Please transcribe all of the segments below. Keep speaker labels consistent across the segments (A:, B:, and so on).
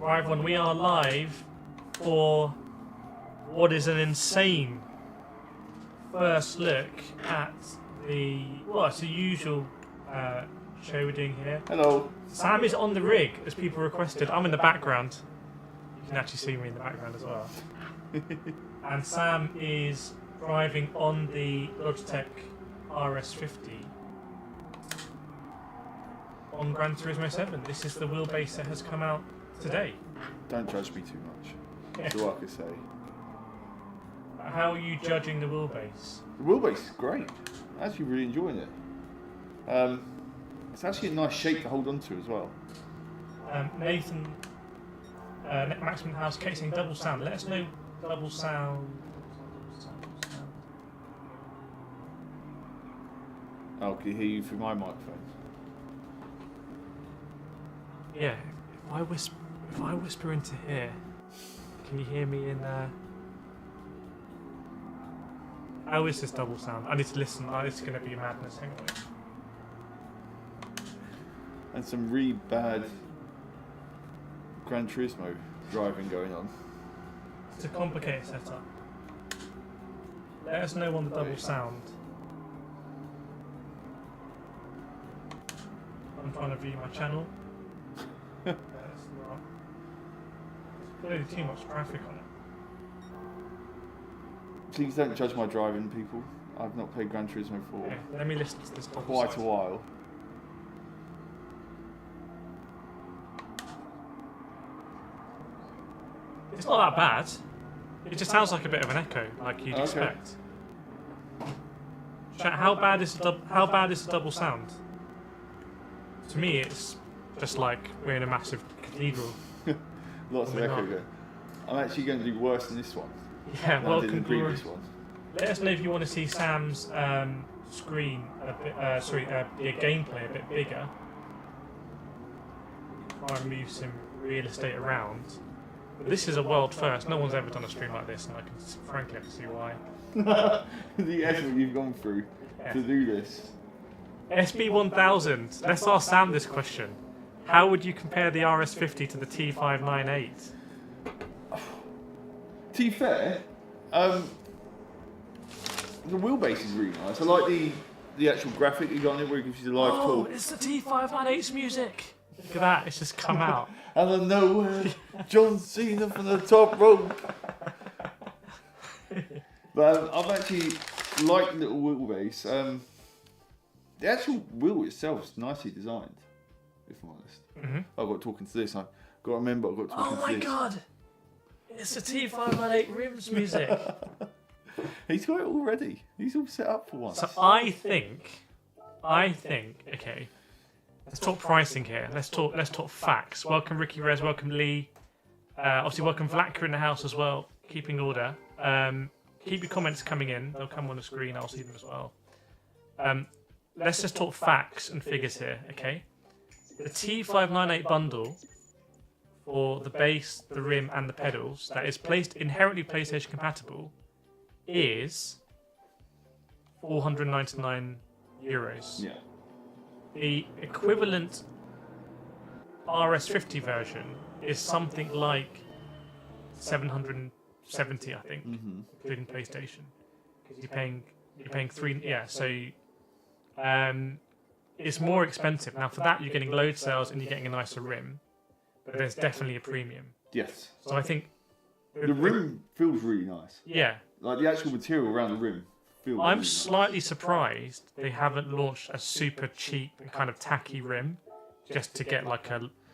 A: Right, everyone, we are live for what is an insane first look at the, well, it's the usual show we're doing here.
B: Hello.
A: Sam is on the rig, as people requested. I'm in the background. You can actually see me in the background as well. And Sam is driving on the Logitech RS50 on Gran Turismo 7. This is the wheelbase that has come out today.
B: Don't judge me too much. That's all I can say.
A: How are you judging the wheelbase?
B: The wheelbase is great. I'm actually really enjoying it. It's actually a nice shape to hold on to as well.
A: Nathan, Maximum House, Kate saying double sound. Let us know double sound.
B: Oh, can you hear you through my microphone?
A: Yeah, if I whisper into here, can you hear me in there? How is this double sound? I need to listen. Oh, it's going to be madness. Hang on.
B: And some really bad Gran Turismo driving going on.
A: It's a complicated setup. Let us know on the double sound. I'm trying to view my channel. It's not. There's clearly too much traffic on it.
B: Please don't judge my driving, people. I've not played Gran Turismo for
A: Okay, let me listen to this double
B: quite
A: sound.
B: a while.
A: It's not that bad. It just sounds like a bit of an echo, like you'd expect. Chat, how bad is the double sound? To me, it's just like we're in a massive cathedral.
B: Lots of echo going. I'm actually going to do worse than this one.
A: Yeah,
B: than I did in
A: welcome,
B: the previous one.
A: Let us know if you want to see Sam's screen, gameplay a bit bigger. Try and move some real estate around. But this is a world first. No one's ever done a stream like this, and I can frankly have to see why.
B: The effort you've gone through to do this.
A: SB1000. Let's ask Sam this question. How would you compare the RS50 to the T598?
B: To be fair, the wheelbase is really nice. I like the actual graphic you got on it where it gives you the live talk.
A: It's the T598's music. Look at that, it's just come out.
B: Out of nowhere, John Cena from the top rope. But I've actually liked the little wheelbase. The actual wheel itself is nicely designed, if I'm honest. I've got talking to this. I've got to remember I've got talking to this.
A: Oh my god! It's the T598 rims music.
B: He's got it already. He's all set up for once.
A: So I think, okay. Let's talk pricing here. Let's talk facts. Welcome Ricky Rez, welcome Lee. Obviously welcome Vlatka in the house as well, keeping order. Keep your comments coming in. They'll come on the screen, I'll see them as well. Let's just talk facts and figures here, okay? The T598 bundle for the base, the rim and the pedals that is inherently PlayStation compatible is €499.
B: Yeah.
A: The equivalent RS50 version is something like 770, I think, including PlayStation. Because you're paying three. Yeah, so it's more expensive. Now for that you're getting load cells and you're getting a nicer rim, but there's definitely a premium.
B: Yes.
A: So I think
B: The rim feels really nice.
A: Yeah.
B: Like the actual material around the rim feels
A: I'm
B: really
A: slightly surprised they haven't launched a super cheap and kind of tacky rim, just to get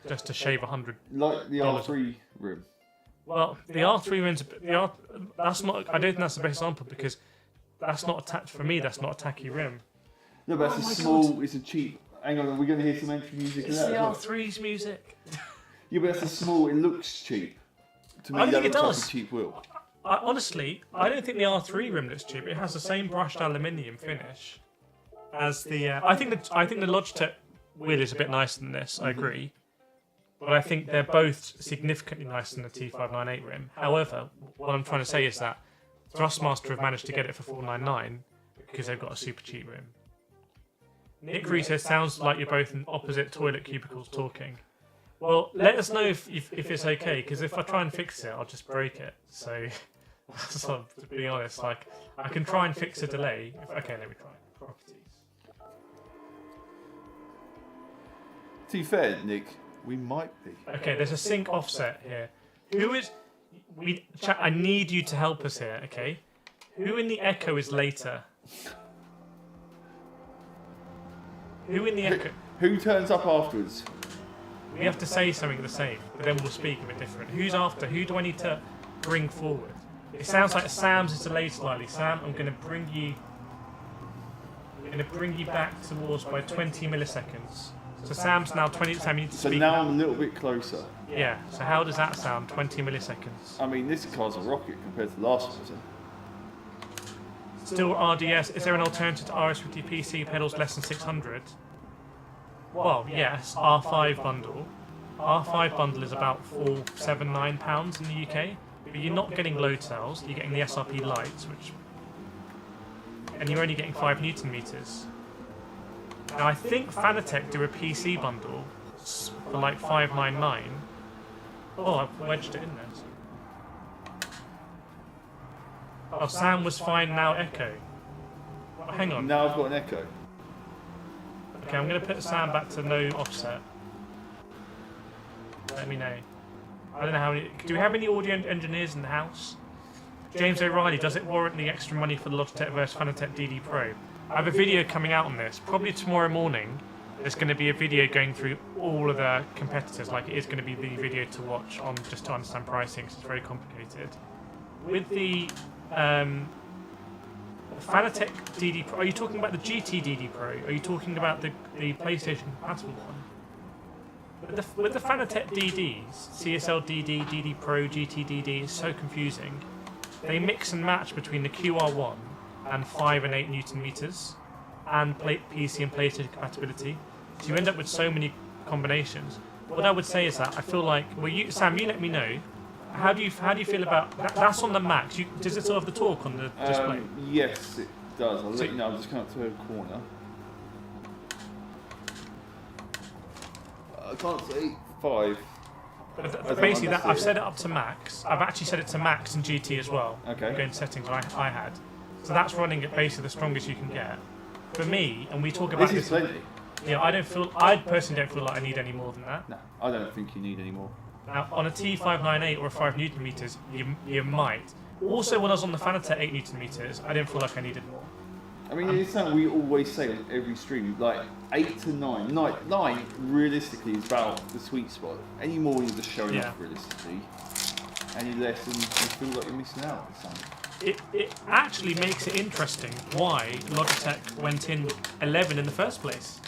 A: just to shave $100.
B: like the R3 rim.
A: Well, the R3 rims, that's not. I don't think that's the best example because that's not for me. That's not a tacky rim.
B: No, but it's a small. It's a cheap. Hang on, are we going to hear some entry music?
A: It's the R3's music.
B: Yeah, but it's a small. It looks cheap. To me,
A: I think
B: that
A: it
B: looks
A: does.
B: like a cheap wheel.
A: Honestly, I don't think the R3 rim looks cheap. It has the same brushed aluminium finish as the. I think the Logitech wheel is a bit nicer than this. I agree, but I think they're both significantly nicer than the T598 rim. However, what I'm trying to say is that THRUSTMASTER have managed to get it for $499 because they've got a super cheap rim. Nick Reese says, sounds like you're both in opposite toilet cubicles talking. Well, let us know if it's okay, because if I try and fix it, I'll just break it. So, so to be honest, like I can try and fix a delay. Okay, let me try. Properties.
B: To be fair, Nick, we might be.
A: Okay, there's a sync offset here. Who is? Chat, I need you to help us here. Okay, who in the echo is later? Who in the echo?
B: Who turns up afterwards?
A: We have to say something the same, but then we'll speak a bit different. Who's after? Who do I need to bring forward? It sounds like Sam's is delayed slightly. Sam, I'm going to bring you back towards by 20 milliseconds. So Sam's now 20. Sam, you need to
B: So
A: speak.
B: now I'm a little bit closer.
A: Yeah. So how does that sound? 20 milliseconds.
B: I mean, this car's a rocket compared to the last one, isn't it?
A: Still RDS. Is there an alternative to RS50 PC pedals less than 600? Well, yes. R5 bundle. R5 bundle is about £479 in the UK, but you're not getting load cells. You're getting the SRP lights, and you're only getting 5 Newton meters. Now I think Fanatec do a PC bundle for like 599. Oh, I've wedged it in there. Oh, Sam was fine, now Echo. Well, hang on.
B: Now I've got an echo.
A: Okay, I'm going to put Sam back to no offset. Let me know. I don't know how many... Do we have any audio engineers in the house? James O'Reilly, does it warrant the extra money for the Logitech vs Fanatec DD Pro? I have a video coming out on this. Probably tomorrow morning, there's going to be a video going through all of the competitors. Like, it is going to be the video to watch on just to understand pricing, because it's very complicated. With the Fanatec DD Pro, are you talking about the GT DD Pro? Are you talking about the PlayStation compatible one? With the Fanatec DDs, CSL DD, DD Pro, GT DD, is so confusing. They mix and match between the QR1 and 5 and 8 Newton meters, and PC and PlayStation compatibility. So you end up with so many combinations. What I would say is that I feel like, well, Sam, you let me know. How do you feel about that? That's on the Max. Does it still have the torque on the display?
B: Yes, it does. I'll let you know. I'm just coming up to a corner. I can't say 5.
A: But basically, I've set it up to max. I've actually set it to max and GT as well.
B: Okay.
A: I'm going to settings I had. So that's running at basically the strongest you can get. For me, and we talk about
B: This is plenty.
A: Yeah, I personally don't feel like I need any more than that.
B: No, I don't think you need any more.
A: Now, on a T598 or a 5 Newton meters, you might. Also, when I was on the Fanatec 8 Newton meters, I didn't feel like I needed more.
B: I mean, it's something we always say on every stream, like 8 to 9. 9 realistically is about the sweet spot. Any more you're just showing off realistically. Any less and you feel like you're missing out on something.
A: It actually makes it interesting why Logitech went in with 11 in the first place.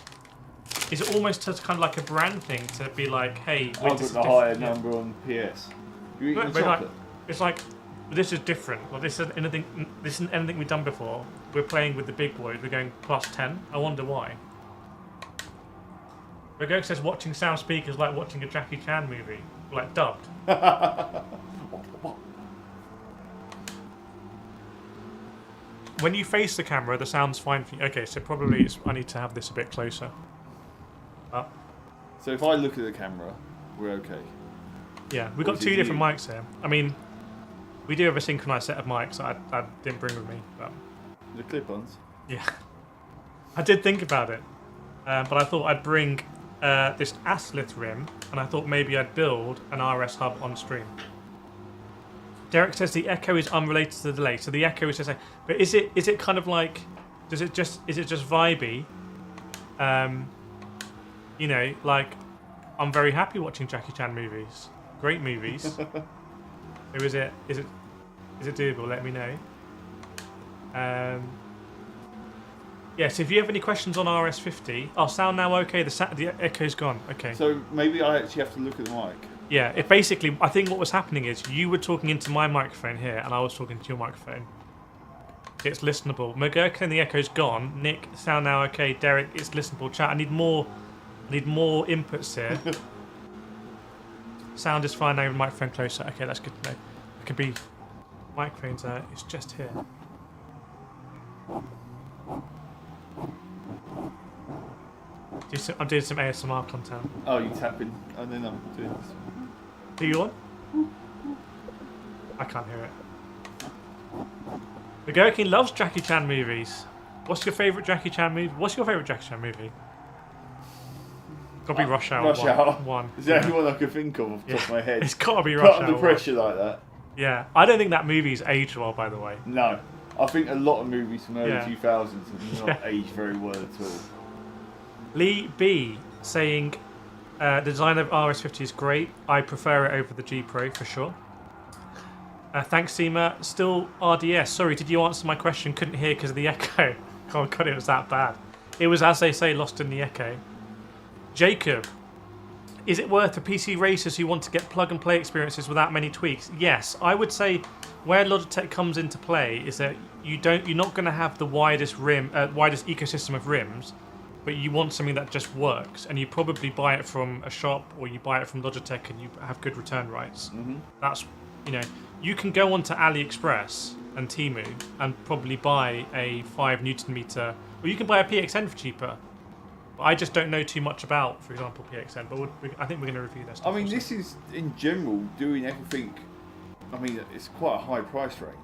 A: Is it almost just kind of like a brand thing to be like, hey,
B: I've got the higher number on PS. You eat the chocolate?
A: It's like, this is different. Well, this isn't anything we've done before. We're playing with the big boys. We're going plus 10. I wonder why. Regoke says watching sound speakers like watching a Jackie Chan movie, like dubbed. When you face the camera, the sound's fine for you. Okay, so probably I need to have this a bit closer. Up.
B: So if I look at the camera, we're okay.
A: Yeah, we've got 2 different mics here. I mean, we do have a synchronized set of mics that I didn't bring with me. But
B: The clip-ons?
A: yeah. I did think about it. But I thought I'd bring this Aslith rim, and I thought maybe I'd build an RS hub on stream. Derek says the echo is unrelated to the delay, so the echo is just. But is it kind of like? Is it just vibey? You know, like I'm very happy watching Jackie Chan movies, great movies. Or is it doable? Let me know. Yes, if you have any questions on RS50, sound now okay. The echo's gone. Okay.
B: So maybe I actually have to look at the mic.
A: Yeah, it basically, I think what was happening is you were talking into my microphone here, and I was talking to your microphone. It's listenable. McGurk and the echo's gone. Nick, sound now okay. Derek, it's listenable. Chat, I need more inputs here. Sound is fine now. With microphone closer. Okay, that's good to know. It could be microphones. It's just here. I'm doing some ASMR content.
B: Oh, you tapping, and then I'm doing this.
A: Are you on? I can't hear it. The Gherkin loves Jackie Chan movies. What's your favourite Jackie Chan movie? What's your favourite Jackie Chan movie? Gotta be Rush Hour.
B: Rush Hour.
A: One.
B: Is the only one I could think of off the top of my head.
A: It's gotta be Rush Hour.
B: Put under pressure like that.
A: Yeah, I don't think that movie's aged well, by the way.
B: No, I think a lot of movies from early 2000s have not aged very well at all.
A: Lee B saying, the design of RS50 is great. I prefer it over the G Pro for sure. Thanks, Seema. Still RDS. Sorry, did you answer my question? Couldn't hear because of the echo. Oh god, it was that bad. It was, as they say, lost in the echo. Jacob, is it worth for PC racers who want to get plug-and-play experiences without many tweaks? Yes, I would say where Logitech comes into play is that you're not going to have the widest ecosystem of rims, but you want something that just works, and you probably buy it from a shop or you buy it from Logitech and you have good return rights. That's, you can go onto AliExpress and Temu and probably buy a 5 Newton meter, or you can buy a PXN for cheaper. But I just don't know too much about, for example, PXN. But I think we're going to review this.
B: I mean, this is in general doing everything. I mean, it's quite a high price range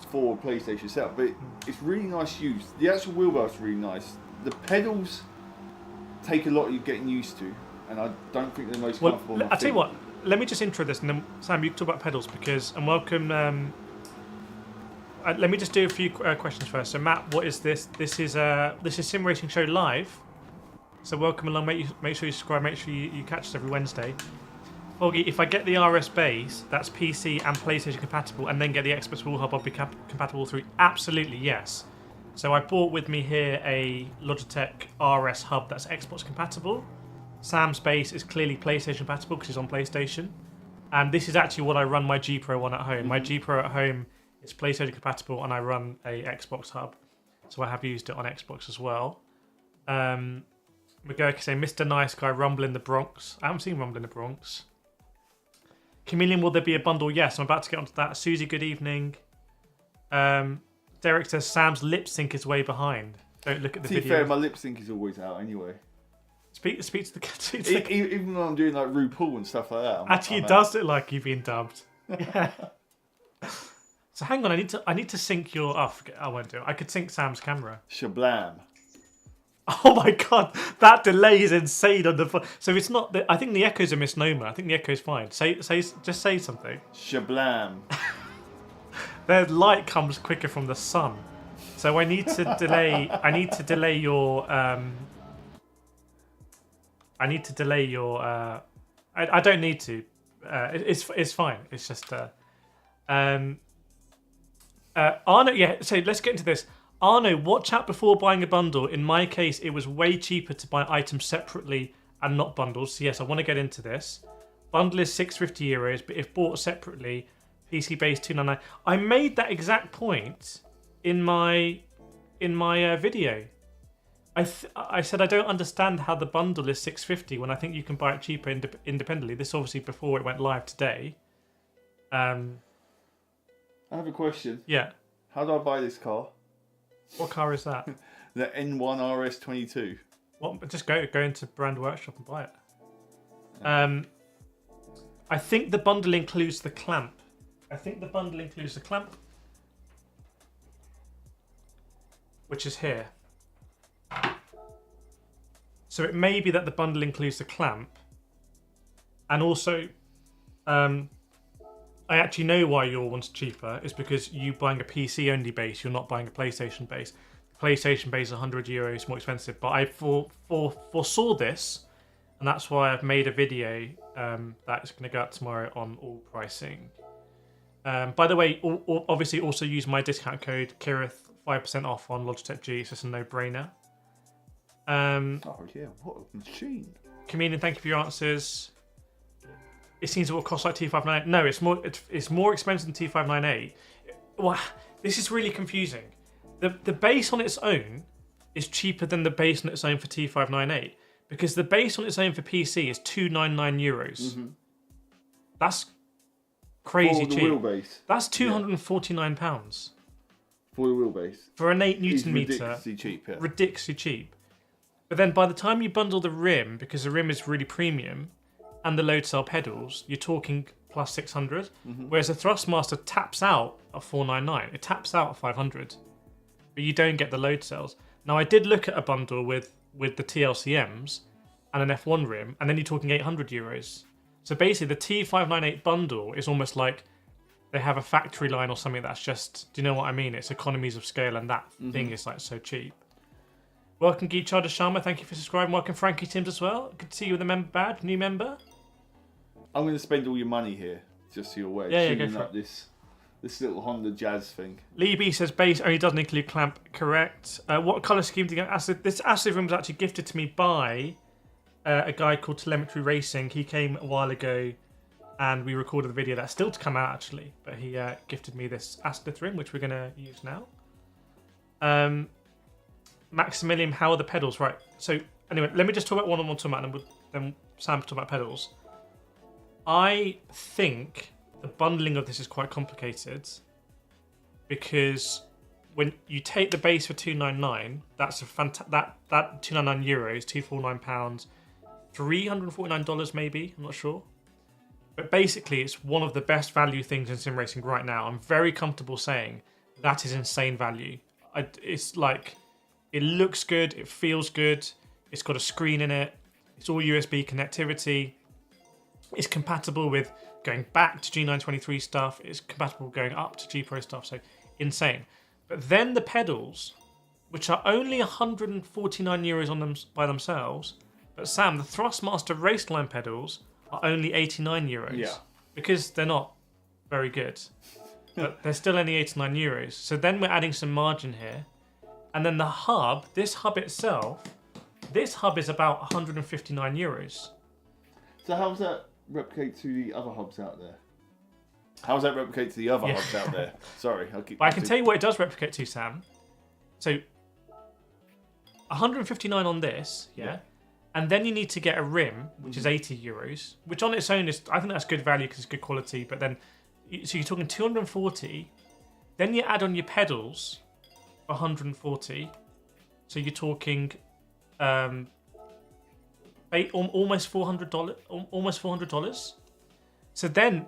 B: for a PlayStation setup, but it's really nice use. The actual wheelbase is really nice. The pedals take a lot of you getting used to, and I don't think they're the most comfortable.
A: I'll tell you what. Let me just intro this, and then Sam, you can talk about pedals and welcome. Let me just do a few questions first. So Matt, what is this? This is Sim Racing Show Live. So welcome along. Make sure you subscribe. Make sure you catch us every Wednesday. Foggy, if I get the RS base, that's PC and PlayStation compatible, and then get the Xbox Wall Hub, I'll be compatible through. Absolutely yes. So I brought with me here a Logitech RS hub that's Xbox compatible. Sam's base is clearly PlayStation compatible because he's on PlayStation, and this is actually what I run my G Pro on at home. My G Pro at home is PlayStation compatible, and I run a Xbox hub, so I have used it on Xbox as well. McGurk saying, Mr. Nice Guy, Rumble in the Bronx. I haven't seen Rumble in the Bronx. Chameleon, will there be a bundle? Yes, I'm about to get onto that. Susie, good evening. Derek says, Sam's lip sync is way behind. Don't look at the video.
B: To be fair, my lip sync is always out anyway.
A: Speak to the
B: even when I'm doing like RuPaul and stuff like that.
A: Actually, it does look like you've been dubbed. Yeah. So hang on, I need to sync your. Oh, forget. I won't do it. I could sync Sam's camera.
B: Shablam.
A: Oh my god, that delay is insane on the. So it's not. I think the echo's a misnomer. I think the echo's fine. Just say something.
B: Shablam.
A: The light comes quicker from the sun, so I need to delay. I need to delay your. I need to delay your. I don't need to. It's fine. It's just. Arno, yeah. So let's get into this. Arno, watch out before buying a bundle. In my case, it was way cheaper to buy items separately and not bundles. So yes, I want to get into this. Bundle is €650, but if bought separately, PC base $299. I made that exact point in my video. I said I don't understand how the bundle is $650 when I think you can buy it cheaper independently. This obviously before it went live today.
B: I have a question.
A: Yeah.
B: How do I buy this car?
A: What car is that?
B: The N1 RS22.
A: Well, just go into Brand Workshop and buy it. I think the bundle includes the clamp. Which is here. So it may be that the bundle includes the clamp. And also, I actually know why your one's cheaper. It's because you buying a PC only base, you're not buying a PlayStation base. The PlayStation base is €100 more expensive. But I foresaw this, and that's why I've made a video that's going to go out tomorrow on all pricing. By the way, obviously also use my discount code KIRETH, 5% off on Logitech G. It's just a no-brainer.
B: Oh yeah, what a machine!
A: Comedian, thank you for your answers. It seems it will cost like T598. No, it's more expensive than T598. Well, this is really confusing. The base on its own is cheaper than the base on its own for T598 because the base on its own for PC is €299. Mm-hmm. That's crazy cheap.
B: Wheelbase.
A: That's £249
B: for the wheelbase
A: for an 8 Newton meter.
B: Ridiculously cheap. Yeah.
A: Ridiculously cheap. But then by the time you bundle the rim, because the rim is really premium, and the load cell pedals, you're talking plus 600. Whereas the Thrustmaster taps out at 499. It taps out at 500. But you don't get the load cells. Now I did look at a bundle with the TLCMs and an F1 rim, and then you're talking €800. So basically the T598 bundle is almost like they have a factory line or something that's just, do you know what I mean? It's economies of scale, and that thing is like so cheap. Welcome Geek Charger Sharma, thank you for subscribing. Welcome Frankie Timms as well. Good to see you with a member badge, new member.
B: I'm going to spend all your money here, just so you're aware.
A: Yeah, go for
B: up this little Honda Jazz thing.
A: Lee B says base only doesn't include clamp, correct. What colour scheme do you get? This acid rim was actually gifted to me by a guy called Telemetry Racing. He came a while ago and we recorded the video that's still to come out actually. But he gifted me this acid rim, which we're going to use now. Maximilian, how are the pedals? Right, so anyway, let me just talk about one-on-one toolmat and then Sam talk about pedals. I think the bundling of this is quite complicated because when you take the base for €299, that's a that €299, £249, $349 maybe, I'm not sure. But basically, it's one of the best value things in sim racing right now. I'm very comfortable saying that is insane value. It's like, it looks good, it feels good, it's got a screen in it, it's all USB connectivity. It's compatible with going back to G923 stuff. It's compatible with going up to G Pro stuff. So insane. But then the pedals, which are only €149 on them by themselves. But Sam, the Thrustmaster Raceline pedals are only €89.
B: Yeah.
A: Because they're not very good. But they're still only €89. So then we're adding some margin here. And then the hub, this hub itself, this hub is about €159.
B: So how's that replicate to the other hubs out there? How does that replicate to the other hubs out there? Sorry, I'll keep.
A: But I can tell you what it does replicate to, Sam. So 159 on this, yeah, and then you need to get a rim, which is €80, which on its own is, I think that's good value because it's good quality. But then, so you're talking 240. Then you add on your pedals, 140. So you're talking almost $400. Almost $400. So then,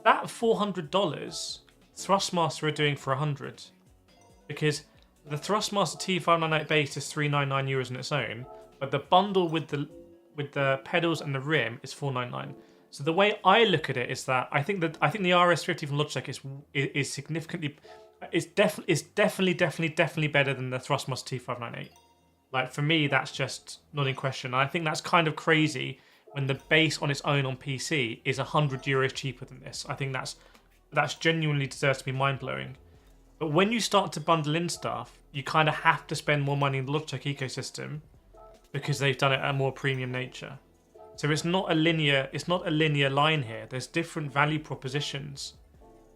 A: that $400, Thrustmaster are doing for 100, because the Thrustmaster T598 base is €399 on its own, but the bundle with the pedals and the rim is $499. So the way I look at it is that I think the RS50 from Logitech is significantly, it's definitely better than the Thrustmaster T598. Like, for me, that's just not in question. And I think that's kind of crazy when the base on its own on PC is €100 cheaper than this. I think that's genuinely deserves to be mind-blowing. But when you start to bundle in stuff, you kind of have to spend more money in the Logitech ecosystem because they've done it at a more premium nature. So it's not a linear line here. There's different value propositions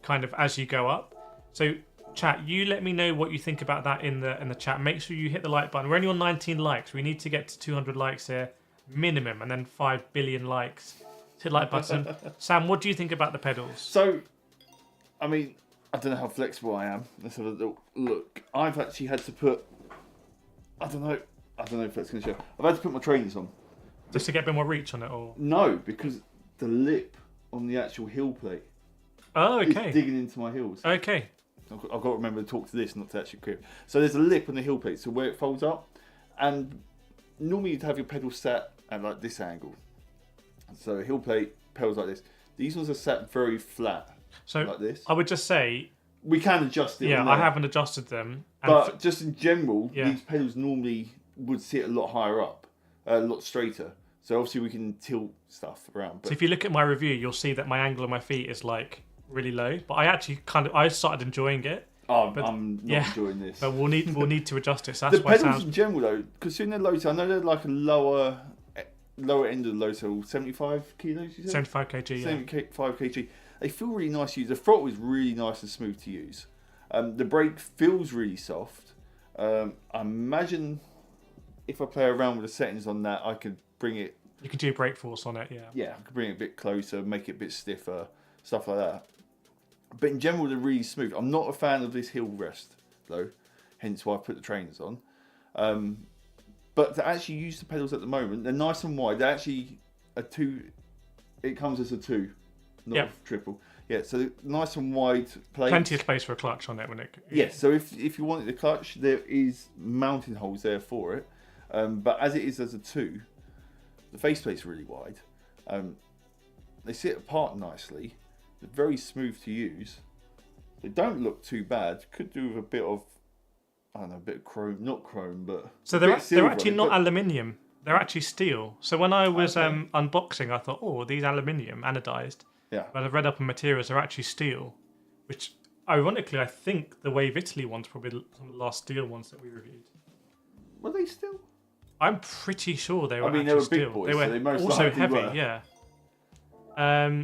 A: kind of as you go up. So chat, you let me know what you think about that in the chat. Make sure you hit the like button. We're only on 19 likes. We need to get to 200 likes here minimum, and then 5 billion likes. Hit the like button. Sam, what do you think about the pedals?
B: So, I mean, I don't know how flexible I am. Let's have a little look. I've actually had to put, I don't know if that's going to show. I've had to put my trainers on.
A: Just to get a bit more reach on it, or?
B: No, because the lip on the actual heel plate is digging into my heels.
A: Okay.
B: I've got to remember to talk to this, not to actually grip. So there's a lip on the heel plate, so where it folds up, and normally you'd have your pedals sat at like this angle. So heel plate, pedals like this. These ones are sat very flat,
A: so
B: like this.
A: I would just say
B: we can adjust it.
A: Yeah, I haven't adjusted them.
B: But just in general, these pedals normally would sit a lot higher up, a lot straighter. So obviously we can tilt stuff around. But so
A: if you look at my review, you'll see that my angle of my feet is like really low. But I actually I started enjoying it.
B: Oh, but I'm not enjoying this.
A: But we'll need to adjust it. So that's
B: the pedals in general though, because in the low tail, I know they're like a lower end of the low tail, 75 kilos. You said?
A: 75 kg.
B: 75 kg. They feel really nice to use. The throttle is really nice and smooth to use. The brake feels really soft. I imagine if I play around with the settings on that, I could bring it.
A: You can do brake force on it, yeah.
B: Yeah, I could bring it a bit closer, make it a bit stiffer, stuff like that. But in general, they're really smooth. I'm not a fan of this heel rest, though, hence why I put the trainers on. But to actually use the pedals at the moment, they're nice and wide. They're actually a 2. It comes as a 2, not a triple. Yeah, so nice and wide plates.
A: Plenty of space for a clutch on it when it.
B: Yes, so if you wanted the clutch, there is mounting holes there for it. But as it is as a 2, the faceplate's really wide. They sit apart nicely. They're very smooth to use. They don't look too bad. Could do with a bit of, I don't know, a bit of chrome, not chrome, but
A: so they're actually not aluminium. They're actually steel. So when I was unboxing, I thought, oh, these aluminium anodized.
B: Yeah.
A: But I've read up on materials, they're actually steel, which ironically, I think the Wave Italy one's probably some of the last steel ones that we reviewed.
B: Were they steel?
A: I'm pretty sure they were.
B: They were
A: steel.
B: big boys.
A: They were
B: so they most
A: also heavy.
B: were.
A: Yeah.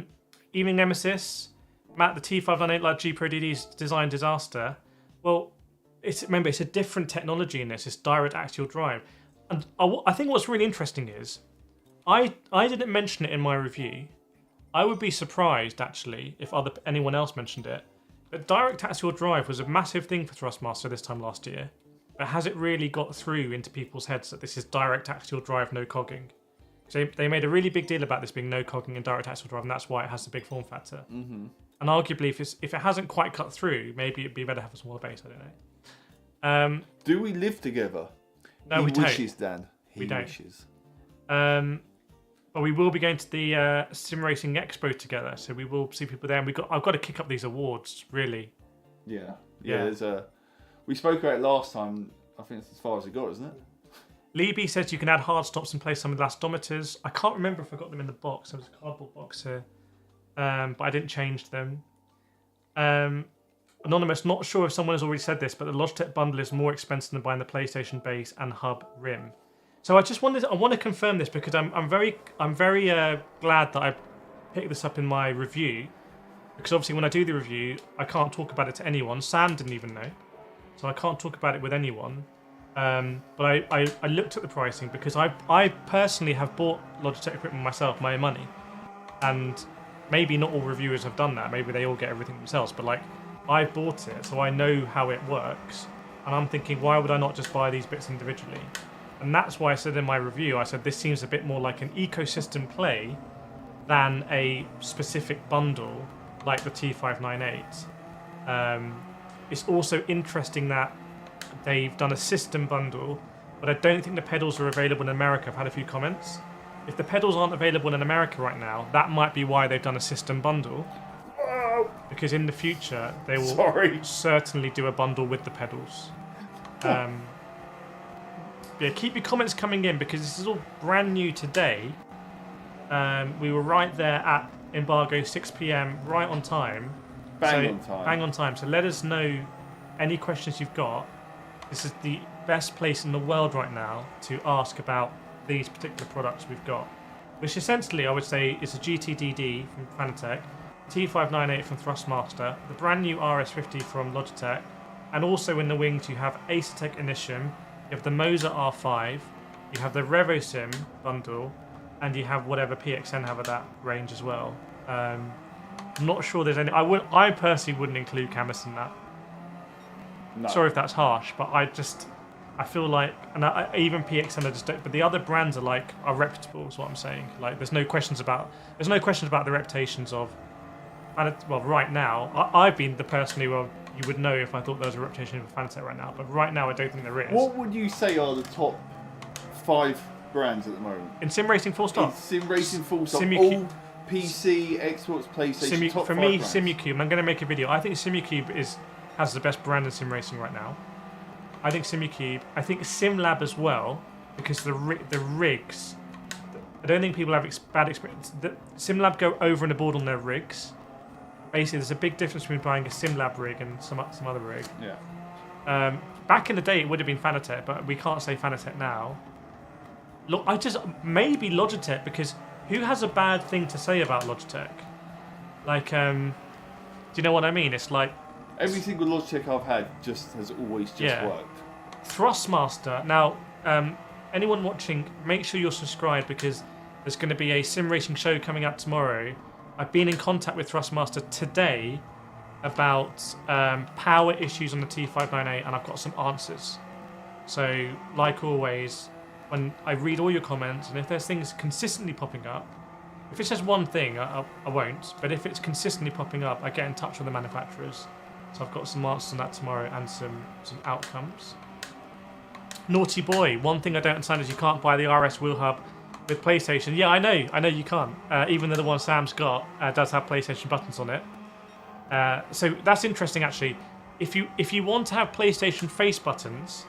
A: Evening Nemesis, Matt, the T598 G Pro DD's design disaster. Well, remember it's a different technology in this. It's direct axial drive, and I think what's really interesting is, I didn't mention it in my review. I would be surprised actually if anyone else mentioned it. But direct axial drive was a massive thing for THRUSTMASTER this time last year. But has it really got through into people's heads that this is direct axial drive, no cogging? So they made a really big deal about this being no cogging and direct axial drive, and that's why it has the big form factor. Mm-hmm. And arguably, if it hasn't quite cut through, maybe it'd be better to have a smaller base. I don't know.
B: Do we live together?
A: No, we
B: wishes,
A: don't.
B: Dan.
A: We don't.
B: Wishes.
A: But we will be going to the Sim Racing Expo together, so we will see people there. And I've got to kick up these awards, really.
B: Yeah. There's we spoke about it last time. I think it's as far as it got, isn't it?
A: Libby says you can add hard stops and place some elastometers. I can't remember if I got them in the box. There was a cardboard box here, but I didn't change them. Anonymous, not sure if someone has already said this, but the Logitech bundle is more expensive than buying the PlayStation base and hub rim. So I want to confirm this because I'm very glad that I picked this up in my review, because obviously when I do the review I can't talk about it to anyone. Sam didn't even know, so I can't talk about it with anyone. But I looked at the pricing because I personally have bought Logitech equipment myself, my own money, and maybe not all reviewers have done that. Maybe they all get everything themselves, but like I bought it, so I know how it works, and I'm thinking, why would I not just buy these bits individually? And that's why I said in my review, I said this seems a bit more like an ecosystem play than a specific bundle like the T598. It's also interesting that they've done a system bundle, but I don't think the pedals are available in America. I've had a few comments. If the pedals aren't available in America right now, that might be why they've done a system bundle. Because in the future, they will certainly do a bundle with the pedals. Yeah, keep your comments coming in because this is all brand new today. We were right there at embargo, 6 PM, right on time.
B: Bang on time.
A: Bang on time. So let us know any questions you've got. This is the best place in the world right now to ask about these particular products we've got. Which essentially, I would say, is a GTDD from Fanatec, T598 from THRUSTMASTER, the brand new RS50 from Logitech, and also in the wings you have Acertec Initium, you have the Moza R5, you have the RevoSim bundle, and you have whatever PXN have at that range as well. I'm not sure there's any. I personally wouldn't include Camus in that. No. Sorry if that's harsh, but I feel like, and even PXN I just don't. But the other brands are reputable, is what I'm saying. Like there's no questions about the reputations of. Well, right now I've been the person who you would know if I thought there was a reputation of Fanatec right now, but right now I don't think there is.
B: What would you say are the top 5 brands at the moment?
A: In sim racing, full stop.
B: In sim racing, full stop. All PC, Xbox, PlayStation. Top 5 brands.
A: Simucube. I'm going to make a video. I think Simucube has the best brand in sim racing right now. I think Simucube. I think SimLab as well, because the rigs. I don't think people have bad experience. SimLab go over and aboard on their rigs. Basically, there's a big difference between buying a SimLab rig and some other rig.
B: Yeah.
A: Back in the day, it would have been Fanatec, but we can't say Fanatec now. Look, maybe Logitech, because who has a bad thing to say about Logitech? Like, do you know what I mean? It's like
B: every single Logitech I've had has always worked.
A: THRUSTMASTER. Now, anyone watching, make sure you're subscribed because there's going to be a sim racing show coming out tomorrow. I've been in contact with THRUSTMASTER today about power issues on the T598, and I've got some answers. So, like always, when I read all your comments, and if there's things consistently popping up, if it's just one thing, I won't. But if it's consistently popping up, I get in touch with the manufacturers. So I've got some answers on that tomorrow and some outcomes. Naughty boy. One thing I don't understand is you can't buy the RS wheel hub with PlayStation. Yeah, I know you can't. Even though the one Sam's got does have PlayStation buttons on it. So that's interesting, actually. If you want to have PlayStation face buttons,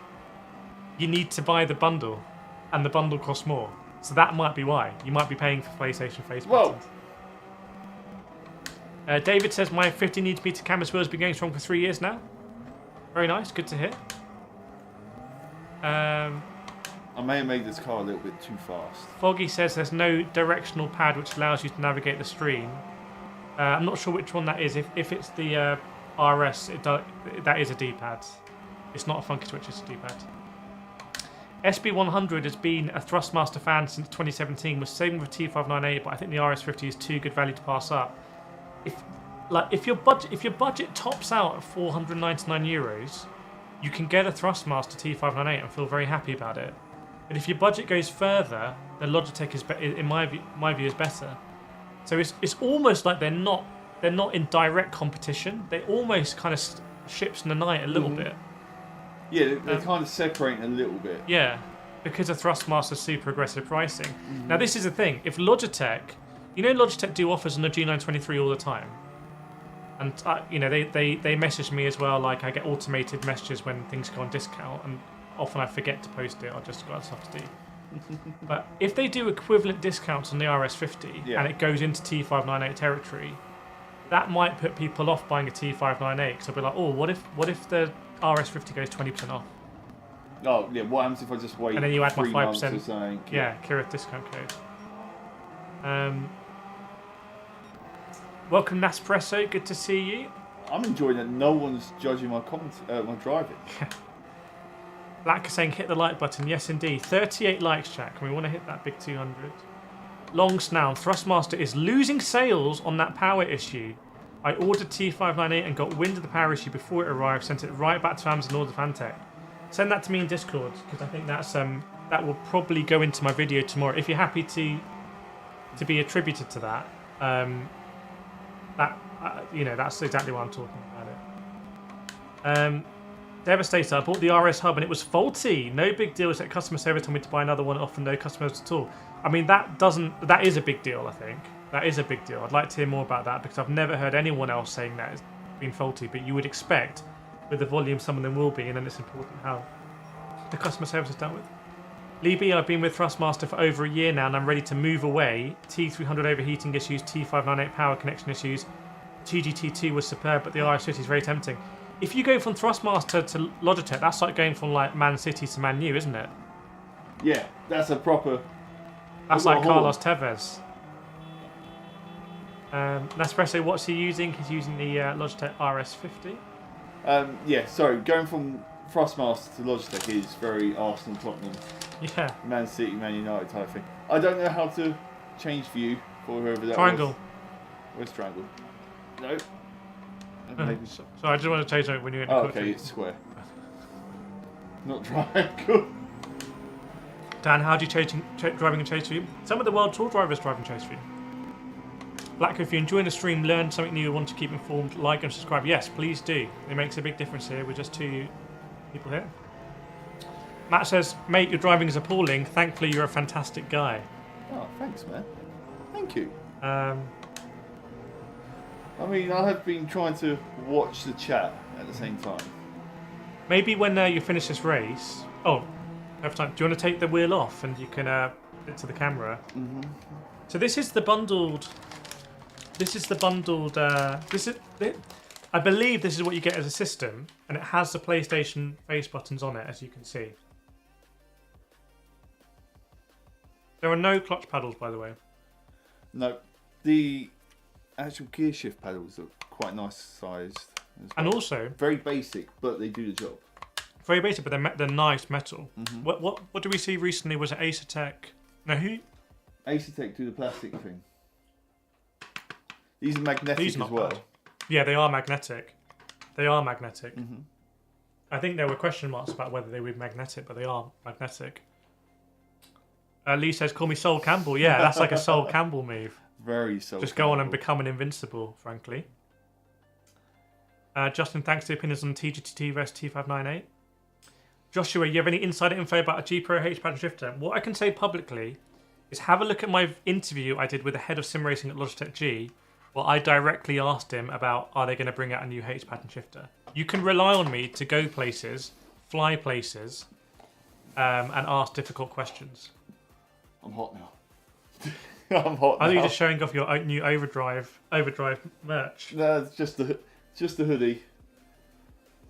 A: you need to buy the bundle, and the bundle costs more. So that might be why. You might be paying for PlayStation face buttons. David says, my 50nm canvas wheel has been going strong for 3 years now. Very nice, good to hear.
B: I may have made this car a little bit too fast.
A: Foggy says there's no directional pad which allows you to navigate the stream. I'm not sure which one that is. If it's the RS, that is a D-pad. It's not a funky switch, it's a D-pad. SB100 has been a Thrustmaster fan since 2017. Was same with T598, but I think the RS50 is too good value to pass up. If your budget tops out at €499, you can get a Thrustmaster T598 and feel very happy about it. But if your budget goes further, then Logitech is, in my view, is better. So it's almost like they're not in direct competition. They almost kind of ships in the night a little bit.
B: Yeah, they're kind of separating a little bit.
A: Yeah, because of Thrustmaster's super aggressive pricing. Now this is the thing. If Logitech, Logitech do offers on the G923 all the time, and they message me as well. Like I get automated messages when things go on discount, and often I forget to post it. I just got stuff to do. But if they do equivalent discounts on the RS50 and it goes into T598 territory, that might put people off buying a T598 because they'll be like, oh, what if the RS50 goes 20% off?
B: Oh yeah, what happens if I just wait?
A: And then you add my 5%.
B: Or something?
A: Yeah, KIRETH'S discount code. Welcome Naspresso, good to see you.
B: I'm enjoying that no one's judging my my driving.
A: Black is saying hit the like button. Yes, indeed. 38 likes, Jack. And we want to hit that big 200. Long Snow. Thrustmaster is losing sales on that power issue. I ordered T598 and got wind of the power issue before it arrived. Sent it right back to Amazon order Fantech. Send that to me in Discord because I think that's that will probably go into my video tomorrow. If you're happy to be attributed to that, that's exactly why I'm talking about it. Devastator, I bought the RS Hub and it was faulty. No big deal, except customer service told me to buy another one, often no customers at all. I mean, that is a big deal, I think. That is a big deal. I'd like to hear more about that because I've never heard anyone else saying that it's been faulty, but you would expect with the volume some of them will be, and then it's important how the customer service is dealt with. Lee B, I've been with Thrustmaster for over a year now and I'm ready to move away. T300 overheating issues, T598 power connection issues. TGT2 was superb, but the RS50 is very tempting. If you go from Thrustmaster to Logitech, that's like going from like Man City to Man U, isn't it?
B: Yeah, that's a proper...
A: That's like Carlos Tevez. Nespresso, what's he using? He's using the Logitech RS50.
B: Yeah, sorry, going from Thrustmaster to Logitech is very Arsenal, Tottenham, Man City, Man United type thing. I don't know how to change view for whoever that
A: Triangle.
B: was. Where's triangle? No.
A: So I just want to change it when you're in the
B: okay, it's square. Not triangle.
A: Dan, how do you driving in chase view? Some of the World Tour drivers drive in chase view. Black, if you're enjoying the stream, learn something new, want to keep informed, like and subscribe. Yes, please do. It makes a big difference here. We're just 2 people here. Matt says, mate, your driving is appalling. Thankfully, you're a fantastic guy.
B: Oh, thanks, man. Thank you.
A: I
B: mean, I have been trying to watch the chat at the same time.
A: Maybe when you finish this race... Oh, have time. Do you want to take the wheel off and you can put it to the camera? Mm-hmm. So this is the bundled... I believe this is what you get as a system, and it has the PlayStation face buttons on it, as you can see. There are no clutch paddles, by the way.
B: No. The actual gear shift paddles are quite nice sized. Well.
A: And also...
B: very basic, but they do the job.
A: Very basic, but they're nice metal. Mm-hmm. What did we see recently? Was it Acertech? No, who?
B: Acertech do the plastic thing. These are magnetic as well. Bad.
A: Yeah, they are magnetic. They are magnetic.
B: Mm-hmm.
A: I think there were question marks about whether they were magnetic, but they are magnetic. Lee says, call me Sol Campbell. Yeah, that's like a Sol Campbell move.
B: Very Sol
A: Just
B: Campbell.
A: go on and become an invincible, frankly. Justin, thanks for your opinions on TGT vs T598. Joshua, you have any insider info about a G Pro H pattern shifter? What I can say publicly is have a look at my interview I did with the head of sim racing at Logitech G, where I directly asked him about are they going to bring out a new H pattern shifter. You can rely on me to go places, fly places, and ask difficult questions.
B: I'm hot now. I'm hot now.
A: Are you just showing off your new overdrive merch?
B: No, it's just the hoodie.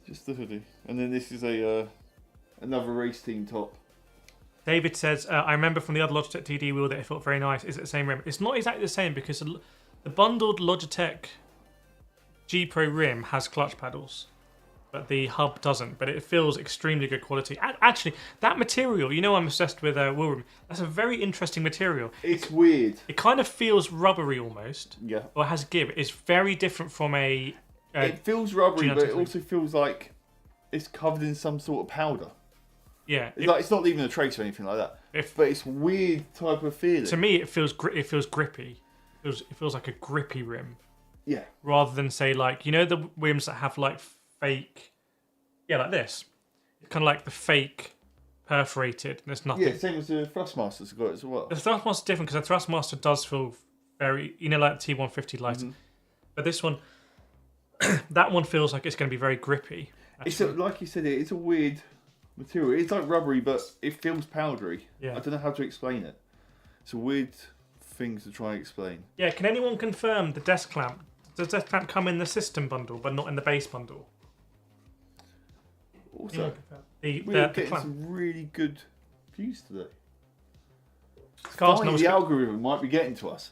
B: Just the hoodie. And then this is another race team top.
A: David says, I remember from the other Logitech TD wheel that it felt very nice. Is it the same rim? It's not exactly the same because the bundled Logitech G Pro rim has clutch paddles, but the hub doesn't. But it feels extremely good quality. Actually, that material, you know I'm obsessed with wheel rim. That's a very interesting material.
B: It's weird.
A: It kind of feels rubbery almost.
B: Yeah.
A: Or has give. It's very different from a...
B: it feels rubbery, but it also feels like it's covered in some sort of powder.
A: Yeah,
B: it's not leaving a trace or anything like that. But it's weird type of feeling.
A: To me, it feels grippy. It feels like a grippy rim.
B: Yeah.
A: Rather than say like the rims that have like fake, like this. It's kind of like the fake perforated. There's nothing.
B: Yeah, same as the THRUSTMASTER's got as well.
A: The THRUSTMASTER's different because the THRUSTMASTER does feel very like the T150 light, but this one, that one feels like it's going to be very grippy.
B: It's like you said, it's a weird material. It's like rubbery, but it feels powdery.
A: Yeah.
B: I don't know how to explain it. It's a weird thing to try and explain.
A: Yeah, can anyone confirm the desk clamp? Does the desk clamp come in the system bundle, but not in the base bundle?
B: Also,
A: the
B: getting
A: clamp.
B: some really good views today.
A: Carsten,
B: the algorithm might be getting to us.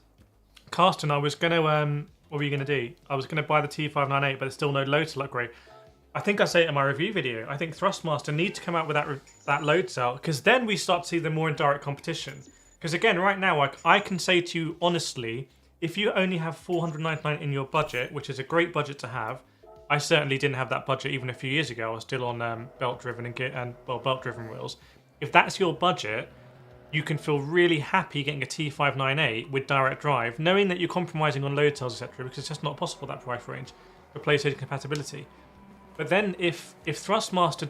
A: Carsten, I was going to... what were you going to do? I was going to buy the T598, but there's still no load cell upgrade. I think I say it in my review video. I think THRUSTMASTER need to come out with that load cell, because then we start to see the more indirect competition. Because again, right now, I can say to you honestly, if you only have $499 in your budget, which is a great budget to have, I certainly didn't have that budget even a few years ago. I was still on belt-driven belt-driven wheels. If that's your budget, you can feel really happy getting a T598 with direct drive, knowing that you're compromising on load cells, etc., because it's just not possible at that price range for PlayStation compatibility. But then if THRUSTMASTER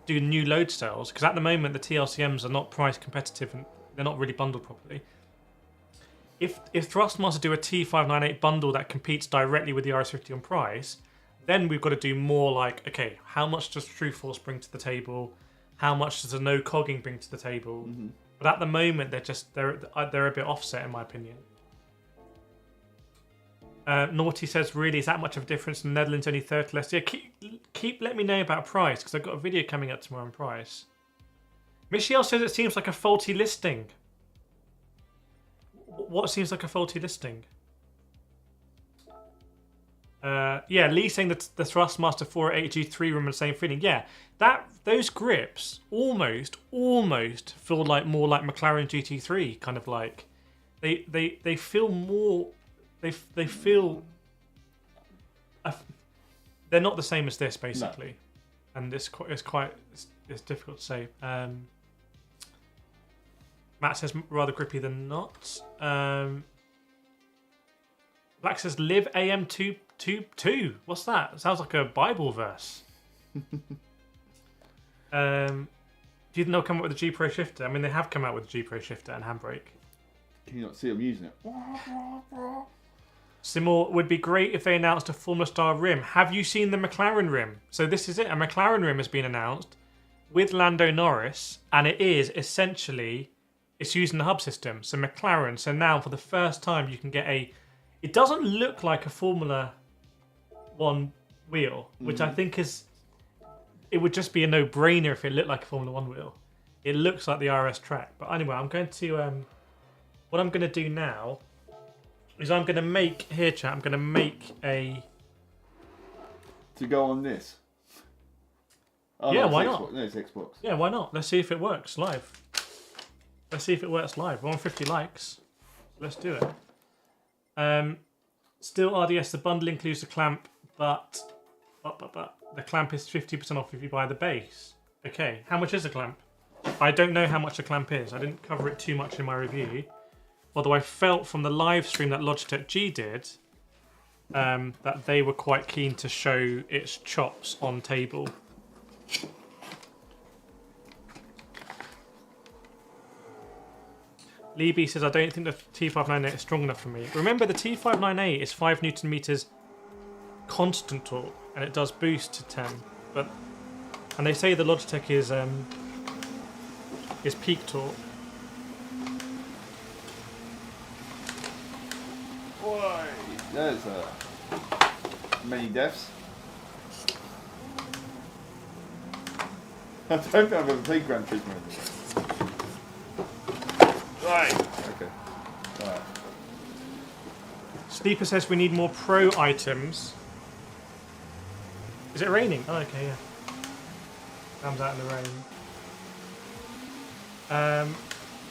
A: do new load cells, because at the moment the TLCMs are not price competitive and they're not really bundled properly. If THRUSTMASTER do a T598 bundle that competes directly with the RS50 on price, then we've got to do more like, okay, how much does Trueforce bring to the table? How much does a no cogging bring to the table? Mm-hmm. But at the moment, they're a bit offset in my opinion. Naughty says, really, is that much of a difference? The Netherlands only 30 less. Yeah, keep letting me know about price, because I've got a video coming up tomorrow on price. Michelle says it seems like a faulty listing. What seems like a faulty listing? Yeah, Lee saying that the THRUSTMASTER 480 G3 rim the same feeling. Yeah, those grips almost feel like more like McLaren GT3, kind of like they feel more. They feel. They're not the same as this basically, no. And it's difficult to say. Matt says rather grippy than not. Black says live AM222. What's that? It sounds like a Bible verse. Do you think they'll come up with a G Pro shifter? I mean, they have come out with a G Pro shifter and handbrake.
B: Can you not see them using it?
A: Simor, would be great if they announced a Formula Star rim. Have you seen the McLaren rim? So this is it. A McLaren rim has been announced with Lando Norris, and it is essentially, it's using the hub system. So McLaren, so now for the first time you can get it doesn't look like a Formula 1 wheel, which I think it would just be a no-brainer if it looked like a Formula 1 wheel. It looks like the RS track. But anyway, I'm going to, what I'm going to do now is I'm going to make, here chat, I'm going to make a...
B: To go on this? Oh,
A: yeah,
B: no,
A: why
B: Xbox.
A: not?
B: No, it's Xbox.
A: Yeah, why not? Let's see if it works live. Let's see if it works live. We're on 50 likes. Let's do it. Still RDS, the bundle includes the clamp, but the clamp is 50% off if you buy the base. Okay, how much is the clamp? I don't know how much a clamp is. I didn't cover it too much in my review. Although I felt from the live stream that Logitech G did that they were quite keen to show its chops on table. Libby says, I don't think the T598 is strong enough for me. Remember, the T598 is 5 Newton meters constant torque, and it does boost to 10. And they say the Logitech is peak torque.
B: Boy, there's many deaths. I don't think I've ever played Gran Turismo. Right. Okay. Alright.
A: Sleeper says we need more pro items. Is it raining? Oh, okay, yeah. Sam's out in the rain.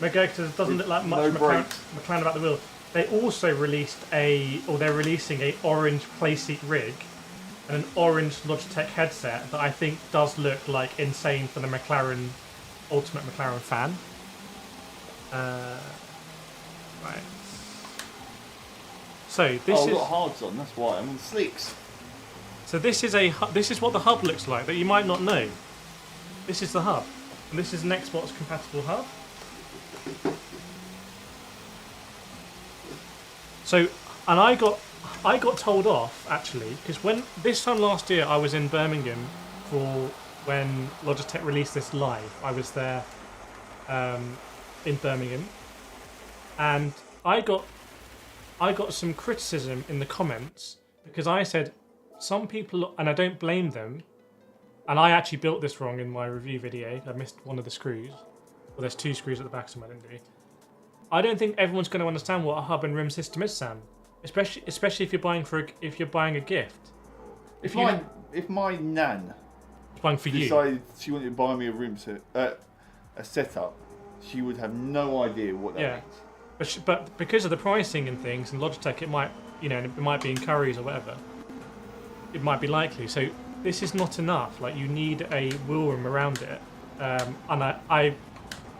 A: McGurk says it doesn't look like much McLaren about the wheel. They also released they're releasing a orange playseat rig and an orange Logitech headset that I think does look like insane for the McLaren, ultimate McLaren fan. Right. So this is.
B: I've got hards on. That's why I'm on slicks.
A: So this is what the hub looks like that you might not know. This is the hub, and this is an Xbox compatible hub. So, and I got told off actually because when this time last year I was in Birmingham for when Logitech released this live. I was there in Birmingham, and I got some criticism in the comments because I said some people, and I don't blame them, and I actually built this wrong in my review video. I missed one of the screws. Well, there's 2 screws at the back, so I didn't do. I don't think everyone's going to understand what a hub and rim system is, Sam. Especially if you're buying a gift.
B: If my nan
A: buying for
B: decided she wanted to buy me a rim set, a setup, she would have no idea what that means.
A: But because of the pricing and things, and Logitech, it might be in Currys or whatever. It might be likely. So this is not enough. Like, you need a wheel rim around it, and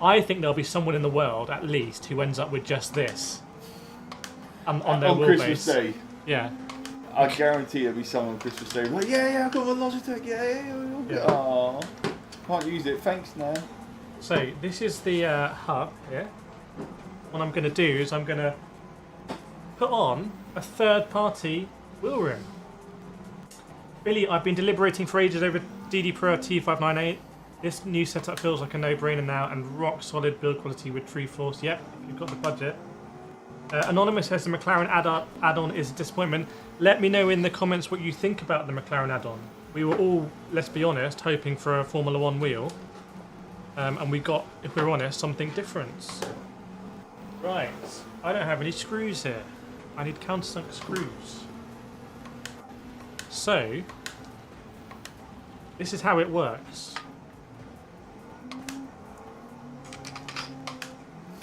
A: I think there'll be someone in the world, at least, who ends up with just this on their wheelbase.
B: Christmas Day.
A: Yeah.
B: I guarantee there'll be someone on Christmas Day like, yeah, I've got my Logitech, yeah. Aww. Can't use it, thanks, Nan.
A: So, this is the hub here. What I'm going to do is I'm going to put on a third-party wheel rim. Billy, I've been deliberating for ages over DD Pro T598. This new setup feels like a no-brainer now, and rock-solid build quality with Trueforce. Yep, if you've got the budget. Anonymous says the McLaren add-on is a disappointment. Let me know in the comments what you think about the McLaren add-on. We were all, let's be honest, hoping for a Formula 1 wheel. And we got, if we're honest, something different. Right, I don't have any screws here. I need countersunk screws. So, this is how it works.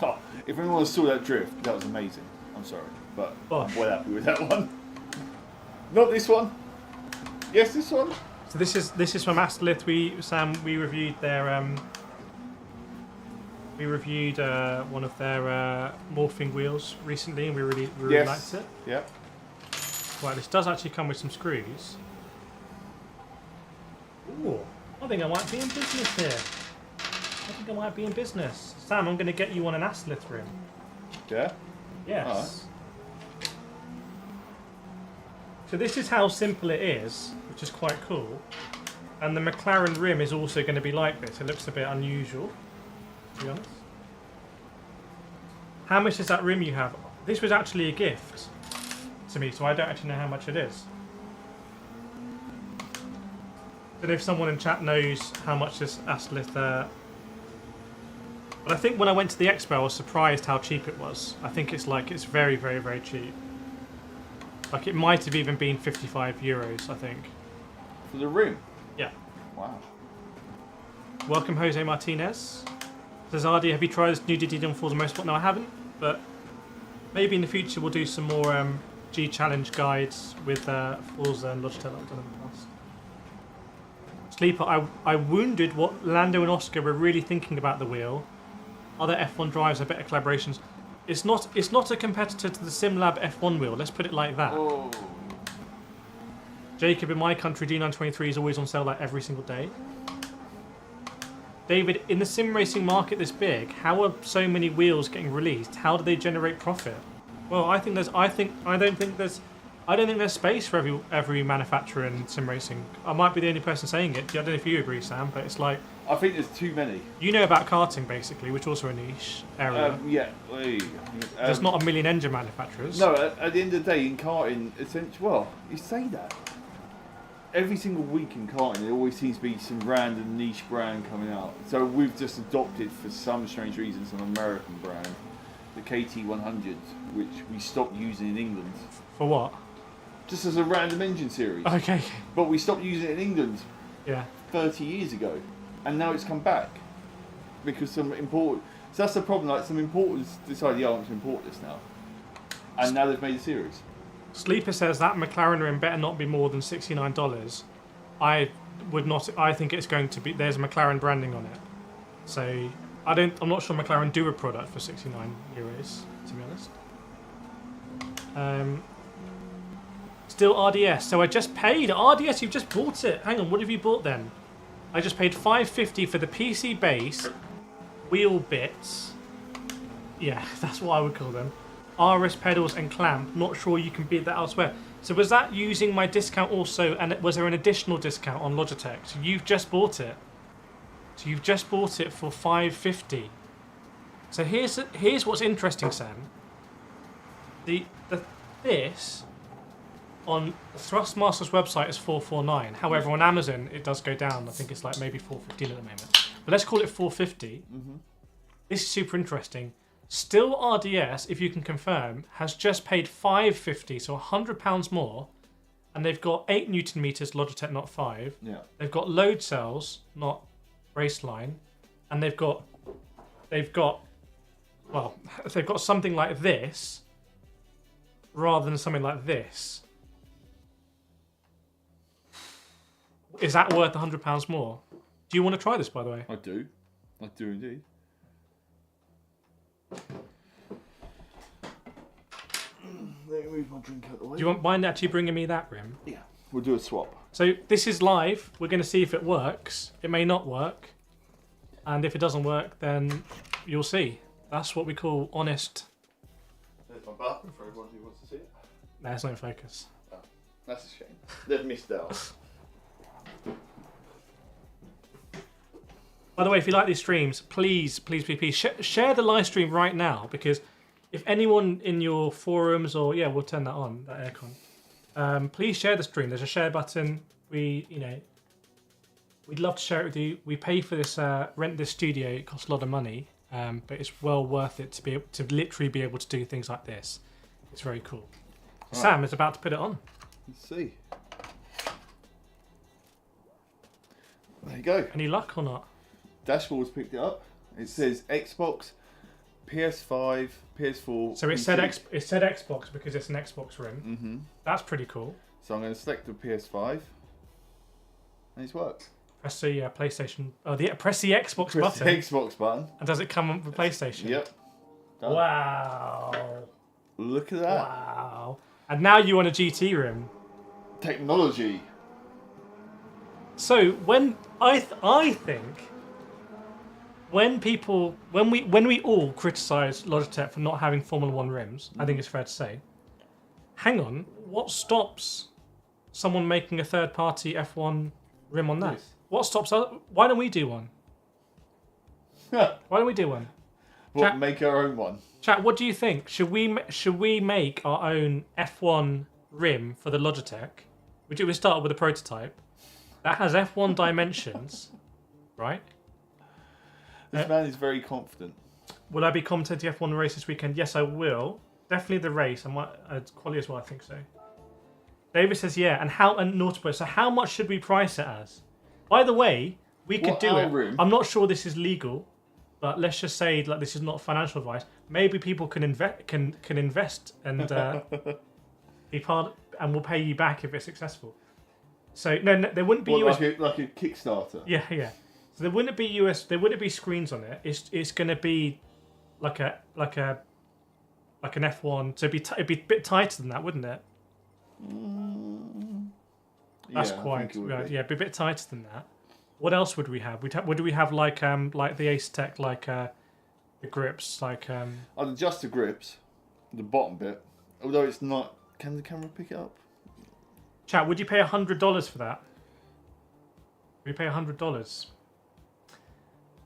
B: Oh, if anyone saw that drift, that was amazing. I'm sorry, but I'm well happy with that one. Not this one. Yes, this one.
A: So this is from Astlith. We reviewed their one of their morphing wheels recently, and we really liked it.
B: Yeah.
A: Right, this does actually come with some screws. Ooh, I think I might be in business here. Sam, I'm going to get you on an Astlith rim.
B: Yeah?
A: Yes.
B: Right.
A: So this is how simple it is, which is quite cool. And the McLaren rim is also going to be like this. It looks a bit unusual, to be honest. How much is that rim you have? This was actually a gift to me, so I don't actually know how much it is. I don't know if someone in chat knows how much this Astlith. But I think when I went to the expo, I was surprised how cheap it was. I think it's very, very, very cheap. Like, it might have even been €55, I think.
B: For the rim?
A: Yeah.
B: Wow.
A: Welcome, Jose Martinez. Says, Ardy, have you tried this new DD on Forza Motorsport? No, I haven't, but maybe in the future we'll do some more G Challenge guides with Forza and Logitech that I've done in the past. Sleeper, I wounded what Lando and Oscar were really thinking about the wheel. Other F1 drives are better collaborations. It's not a competitor to the SimLab F1 wheel. Let's put it like that.
B: Oh.
A: Jacob, in my country, D923 is always on sale like every single day. David, in the sim racing market this big, how are so many wheels getting released? How do they generate profit? Well, I don't think there's space for every manufacturer in sim racing. I might be the only person saying it. I don't know if you agree, Sam, but it's like
B: I think there's too many.
A: you know about karting basically, which is also a niche area.
B: Yeah.
A: There's not a million engine manufacturers.
B: No, at the end of the day, in karting, essentially, well, you say that. Every single week in karting, there always seems to be some random niche brand coming out. So we've just adopted, for some strange reason, some American brand, the KT100, which we stopped using in England.
A: For what?
B: Just as a random engine series.
A: Okay.
B: But we stopped using it in England
A: Yeah.
B: 30 years ago. And now it's come back. Because some import... So that's the problem, like some importers decided, yeah, I want to import this now. And now they've made a series.
A: Sleeper says that McLaren rim better not be more than $69. I would not. I think it's going to be. There's McLaren branding on it, so I'm not sure McLaren do a product for 69 euros. To be honest. Still RDS. So I just paid RDS. You've just bought it. Hang on. What have you bought then? I just paid $5.50 for the PC base, wheel bits. Yeah, that's what I would call them. RS pedals and clamp. Not sure you can beat that elsewhere. So was that using my discount also, and was there an additional discount on Logitech? So you've just bought it. So you've just bought it for $5.50. So here's what's interesting, Sam. This on Thrustmaster's website is $449. However, on Amazon it does go down. I think it's like maybe $415 at the moment. But let's call it $450.
B: Mm-hmm.
A: This is super interesting. Still RDS, if you can confirm, has just paid $5.50, so £100 more, and they've got 8 Newton meters, Logitech not 5.
B: Yeah.
A: They've got load cells, not raceline, and they've got something like this rather than something like this. Is that worth £100 more? Do you want to try this, by the way?
B: I do indeed. Let me move my drink out of the way.
A: Do you mind actually bringing me that rim?
B: Yeah, we'll do a swap.
A: So this is live. We're going to see if it works. It may not work. And if it doesn't work, then you'll see. That's what we call honest.
B: There's my button for everyone who wants to see it.
A: No, it's not in focus.
B: Oh, that's a shame. They've missed out.
A: By the way, if you like these streams, please share the live stream right now, because if anyone in your forums or we'll turn that on, that aircon. Please share the stream. There's a share button. We'd love to share it with you. We pay for this, rent this studio. It costs a lot of money, but it's well worth it to literally be able to do things like this. It's very cool. Right. Sam is about to put it on.
B: Let's see. There you go.
A: Any luck or not?
B: Dashboard's picked it up. It says Xbox, PS5, PS4.
A: So it said Xbox because it's an Xbox rim.
B: Mm-hmm.
A: That's pretty cool.
B: So I'm going to select the PS5, and it's worked.
A: Press the PlayStation. Oh, press the Xbox button.
B: The Xbox button.
A: And does it come on the PlayStation?
B: Yep. Done.
A: Wow.
B: Look at that.
A: Wow. And now you want a GT rim.
B: Technology.
A: So when I think when we all criticise Logitech for not having Formula 1 rims, I think it's fair to say. Hang on, what stops someone making a third-party F1 rim on that?
B: Yes.
A: What stops us? Why don't we do one? Why don't we do one?
B: What, make our own one?
A: Chat, what do you think? Should we make our own F1 rim for the Logitech? We start with a prototype that has F1 dimensions, right?
B: This man is very confident.
A: Will I be commentating F1 race this weekend? Yes, I will. Definitely the race. Quali as well, I think so. David says, yeah. And Nautipo, so how much should we price it as? By the way, we could do it.
B: Rim?
A: I'm not sure this is legal, but let's just say like this is not financial advice. Maybe people can invest and be part, and we'll pay you back if it's successful. So no, there wouldn't be US.
B: Like a Kickstarter.
A: Yeah. So there wouldn't be US. There wouldn't be screens on it. It's going to be like an F1. So it'd be a bit tighter than that, wouldn't it? That's quite. It'd be a bit tighter than that. What else would we have? Would we have like the Ace Tech the grips like
B: I'd adjust the grips, the bottom bit. Although it's not. Can the camera pick it up?
A: Chat, would you pay $100 for that? Would you pay $100?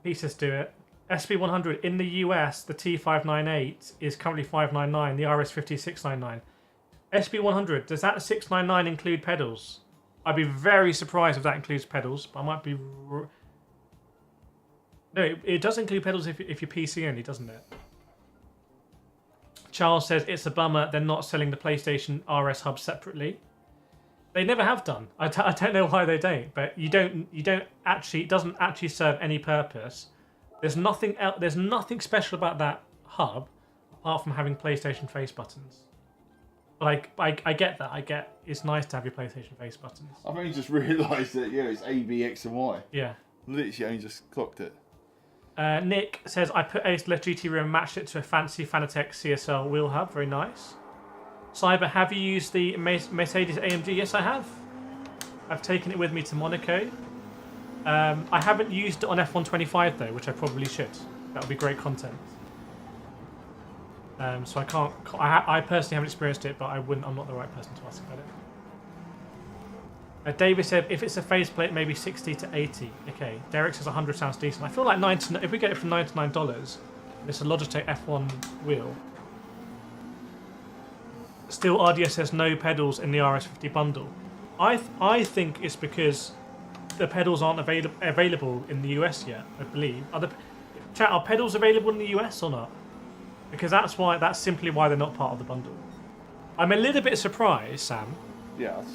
A: He says do it. SP100 in the US, the T598 is currently $599. The RS50 $699. SP100, does that $699 include pedals? I'd be very surprised if that includes pedals, but I might be. No, it does include pedals if you're PC only, doesn't it? Charles says it's a bummer they're not selling the PlayStation RS hub separately. They never have done. I don't know why they don't, but you don't actually. It doesn't actually serve any purpose. There's nothing else. There's nothing special about that hub apart from having PlayStation face buttons. Like I get that. I get it's nice to have your PlayStation face buttons.
B: I've only just realised that it's A, B, X, and Y.
A: Yeah.
B: Literally only just clocked it.
A: Nick says I put Ace Left GT Rear and matched it to a fancy Fanatec CSL wheel hub. Very nice. Cyber, have you used the Mercedes AMG? Yes, I have. I've taken it with me to Monaco. I haven't used it on F125 though, which I probably should. That would be great content. So I can't. I personally haven't experienced it, but I wouldn't. I'm not the right person to ask about it. David said if it's a faceplate, maybe 60 to 80. Okay. Derek says 100 sounds decent. I feel like if we get it for $99, it's a Logitech F1 wheel. Still, RDS says no pedals in the RS50 bundle. I think it's because the pedals aren't available in the US yet. I believe. Are pedals available in the US or not? Because that's simply why they're not part of the bundle. I'm a little bit surprised, Sam.
B: Yes.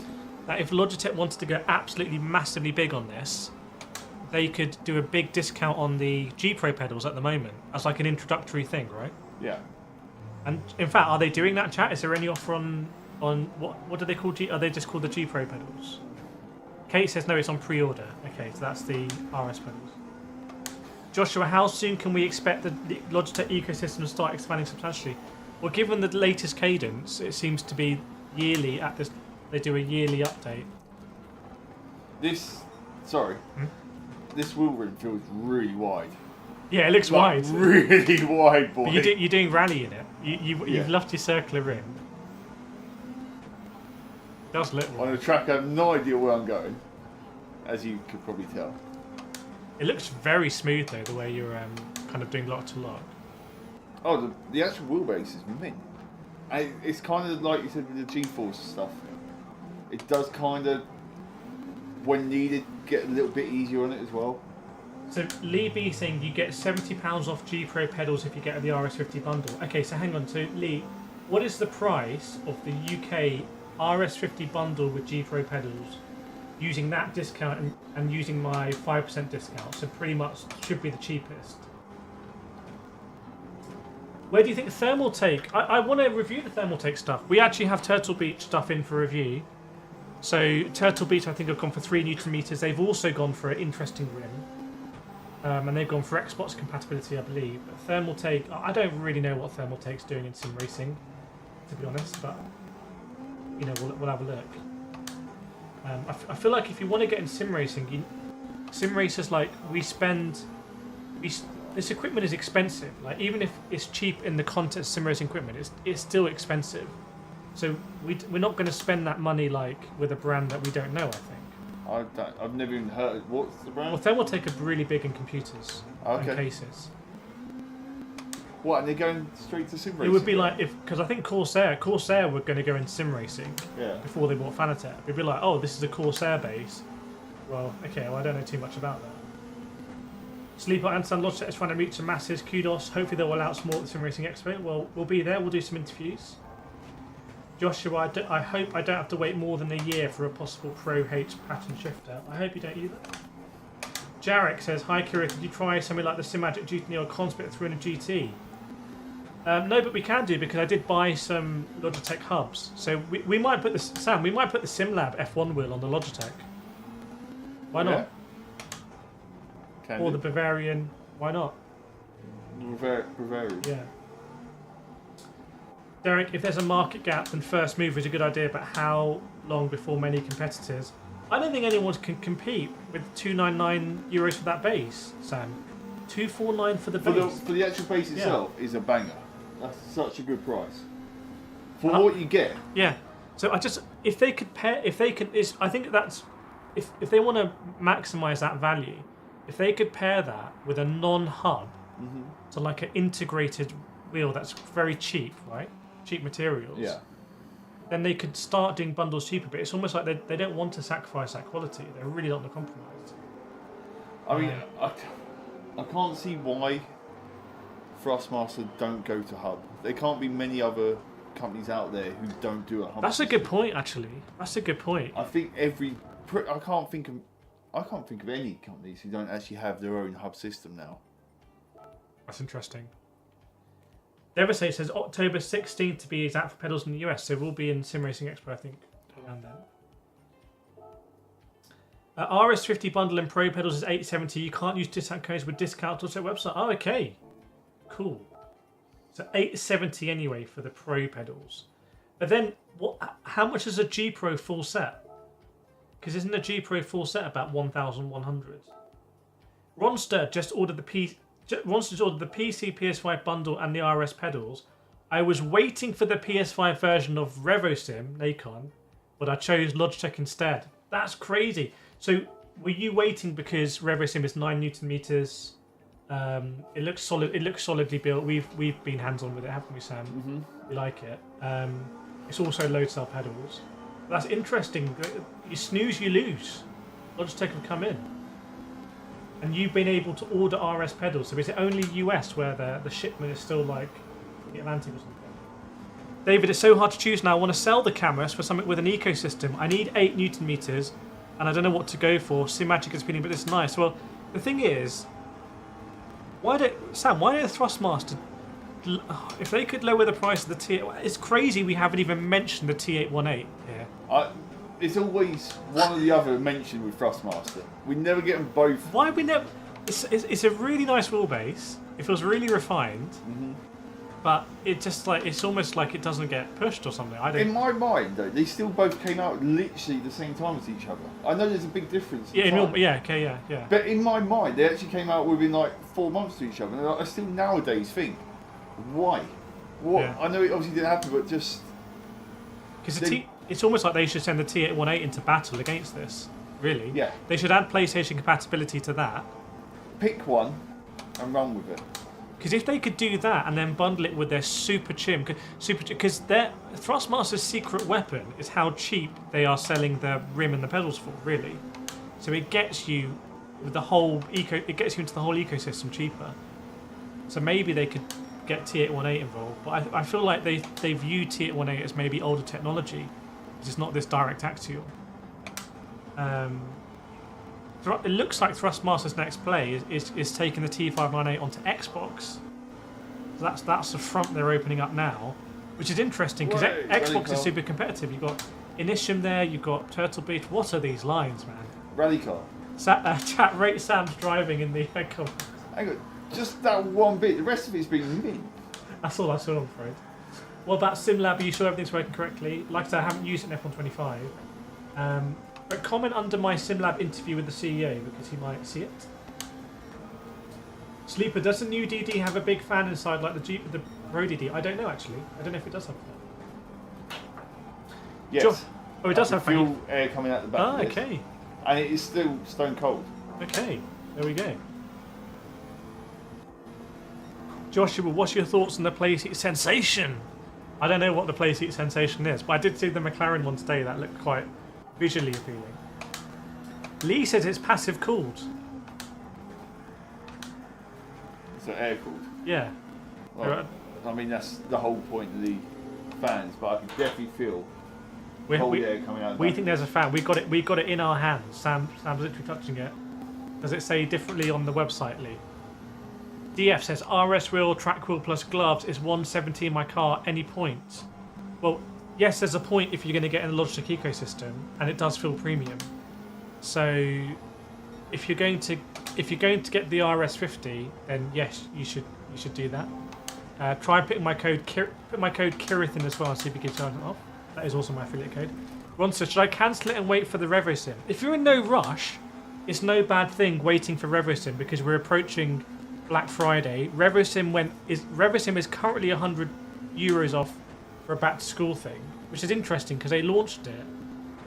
A: That if Logitech wanted to go absolutely massively big on this, they could do a big discount on the G Pro pedals at the moment as like an introductory thing, right?
B: Yeah.
A: And in fact, are they doing that, chat? Is there any offer on what do they call Are they just called the G Pro pedals? Kate says no, it's on pre-order. Okay, so that's the RS pedals. Joshua, how soon can we expect the Logitech ecosystem to start expanding substantially? Well, given the latest cadence, it seems to be yearly. They do a yearly update.
B: This wheel rim feels really wide.
A: Yeah, it looks wide.
B: Really wide, boy.
A: But you're doing rally in it. You've left your circular rim. It does look wide.
B: On a track, I have no idea where I'm going, as you could probably tell.
A: It looks very smooth though, the way you're kind of doing lock to lock.
B: Oh, the actual wheelbase is mint. It's kind of like you said with the G-Force stuff. It does kind of, when needed, get a little bit easier on it as well.
A: So Lee B saying you get £70 off G Pro pedals if you get the RS50 bundle. Okay, so hang on. So Lee, what is the price of the UK RS50 bundle with G Pro pedals? Using that discount and using my 5% discount, so pretty much should be the cheapest. Where do you think Thermal Take? I want to review the Thermal Take stuff. We actually have Turtle Beach stuff in for review. So Turtle Beach, I think, have gone for 3 Newton meters. They've also gone for an interesting rim, and they've gone for Xbox compatibility, I believe. But Thermal Take, I don't really know what Thermal Take's doing in sim racing, to be honest. But we'll have a look. I feel like if you want to get in sim racing, sim racers this equipment is expensive. Like even if it's cheap in the context of sim racing equipment, it's still expensive. So we're not going to spend that money like with a brand that we don't know. I think.
B: I've never even heard. What's the brand?
A: Well, Thermal Take are really big in computers and cases.
B: What? And they're going straight to sim racing?
A: It would be like because I think Corsair were going to go into sim racing before they bought Fanatec. It'd be like, oh, this is a Corsair base. Well, okay, well I don't know too much about that. Sleeper and Sun Logitech is trying to reach the masses. Kudos. Hopefully they will allow us more at the Sim Racing Expo. Well, we'll be there. We'll do some interviews. Joshua, I hope I don't have to wait more than a year for a possible Pro H pattern shifter. I hope you don't either. Jarek says, hi Kira, did you try something like the Simagic GT or Conspit through in a GT? No, but we can do because I did buy some Logitech hubs. So we might put this, Sam. We might put the SimLab F1 wheel on the Logitech. Why not?
B: Can
A: Or
B: do.
A: the Bavarian. Why not?
B: Bavarian.
A: Yeah. Derek, if there's a market gap, then first mover is a good idea. But how long before many competitors? I don't think anyone can compete with €299 for that base, Sam. 249 for the base.
B: For the actual base itself is a banger. That's such a good price for what you get.
A: Yeah. So if they could pair, I think that's if they want to maximise that value, if they could pair that with a non-hub, so like an integrated wheel that's very cheap, right? Cheap materials.
B: Yeah.
A: Then they could start doing bundles cheaper, but it's almost like they don't want to sacrifice that quality. They really don't want to compromise.
B: I mean, I can't see why THRUSTMASTER don't go to hub. There can't be many other companies out there who don't do a hub.
A: That's a good point, actually. That's a good point.
B: I think I can't think of any companies who don't actually have their own hub system now.
A: That's interesting. Devastate says October 16th to be exact for pedals in the US, so we'll be in Sim Racing Expo, I think, around then. RS50 bundle and Pro pedals is $870. You can't use discount codes with discounts on their website. Oh, okay. Cool. So $870 anyway for the Pro pedals. But then, how much is a G Pro full set? Because isn't a G Pro full set about 1,100? Ronster just ordered the PC, PS5 bundle and the RS pedals. I was waiting for the PS5 version of RevoSim, Nacon, but I chose Logitech instead. That's crazy. So, were you waiting because RevoSim is 9 Newton meters? It looks solid. It looks solidly built. We've been hands-on with it, haven't we, Sam? We like it. It's also load cell pedals. That's interesting. You snooze, you lose. Logitech have come in. And you've been able to order RS pedals. So is it only US where the shipment is still like the Atlantic or something? David, it's so hard to choose now. I want to sell the cameras for something with an ecosystem. I need 8 Newton meters, and I don't know what to go for. Simagic is feeling, but it's nice. Well, the thing is, why don't THRUSTMASTER, if they could lower the price of the T8, it's crazy we haven't even mentioned the T818 here.
B: It's always one or the other mentioned with THRUSTMASTER. We never get them both.
A: Why we never? It's a really nice wheelbase. It feels really refined, but it's almost like it doesn't get pushed or something.
B: In my mind, though, they still both came out literally the same time as each other. I know there's a big difference.
A: Yeah.
B: But in my mind, they actually came out within like 4 months to each other. And I still nowadays think, why? What?
A: Yeah.
B: I know it obviously didn't happen, but just
A: because it's almost like they should send the T818 into battle against this. Really?
B: Yeah.
A: They should add PlayStation compatibility to that.
B: Pick one and run with it.
A: Because if they could do that and then bundle it with their super chim, because their THRUSTMASTER's secret weapon is how cheap they are selling the rim and the pedals for, really. So it gets you with the whole it gets you into the whole ecosystem cheaper. So maybe they could get T818 involved, but I feel like they view T818 as maybe older technology. It's not this direct axial. It looks like THRUSTMASTER's next play is taking the T598 onto Xbox. So that's the front they're opening up now, which is interesting because Xbox is super competitive. You've got Initium there, you've got Turtle Beach. What are these lines, man?
B: Rally car.
A: Chat rate Sam's driving in the comments.
B: Hang on, just that one bit. The rest of it's been mint.
A: That's all I saw, I'm afraid. What about SimLab? Are you sure everything's working correctly? Like I said, I haven't used it in F125. But comment under my SimLab interview with the CEO because he might see it. Sleeper, does the new DD have a big fan inside like the Pro DD? I don't know actually. I don't know if it does have that.
B: Yes.
A: Oh, it does have
B: fuel air coming out the back.
A: Ah, okay.
B: And it is still stone cold.
A: Okay, there we go. Joshua, what's your thoughts on the playseat sensation? I don't know what the playseat sensation is, but I did see the McLaren one today that looked quite visually appealing. Lee says it's passive cooled.
B: So air cooled.
A: Yeah.
B: Well, I mean that's the whole point of the fans, but I can definitely feel cold air coming out.
A: We think there's a fan. We got it in our hands. Sam's literally touching it. Does it say differently on the website, Lee? DF says RS wheel, track wheel plus gloves is 170 in my car. Any point? Well, yes, there's a point if you're going to get in the Logitech ecosystem, and it does feel premium. So, if you're going to get the RS50, then yes, you should do that. Try putting my code KIRETH'S in as well and see if it gives you something off. That is also my affiliate code. Ron says, should I cancel it and wait for the RevoSim? If you're in no rush, it's no bad thing waiting for RevoSim because we're approaching Black Friday. RevoSim is currently €100 off for a back to school thing, which is interesting because they launched it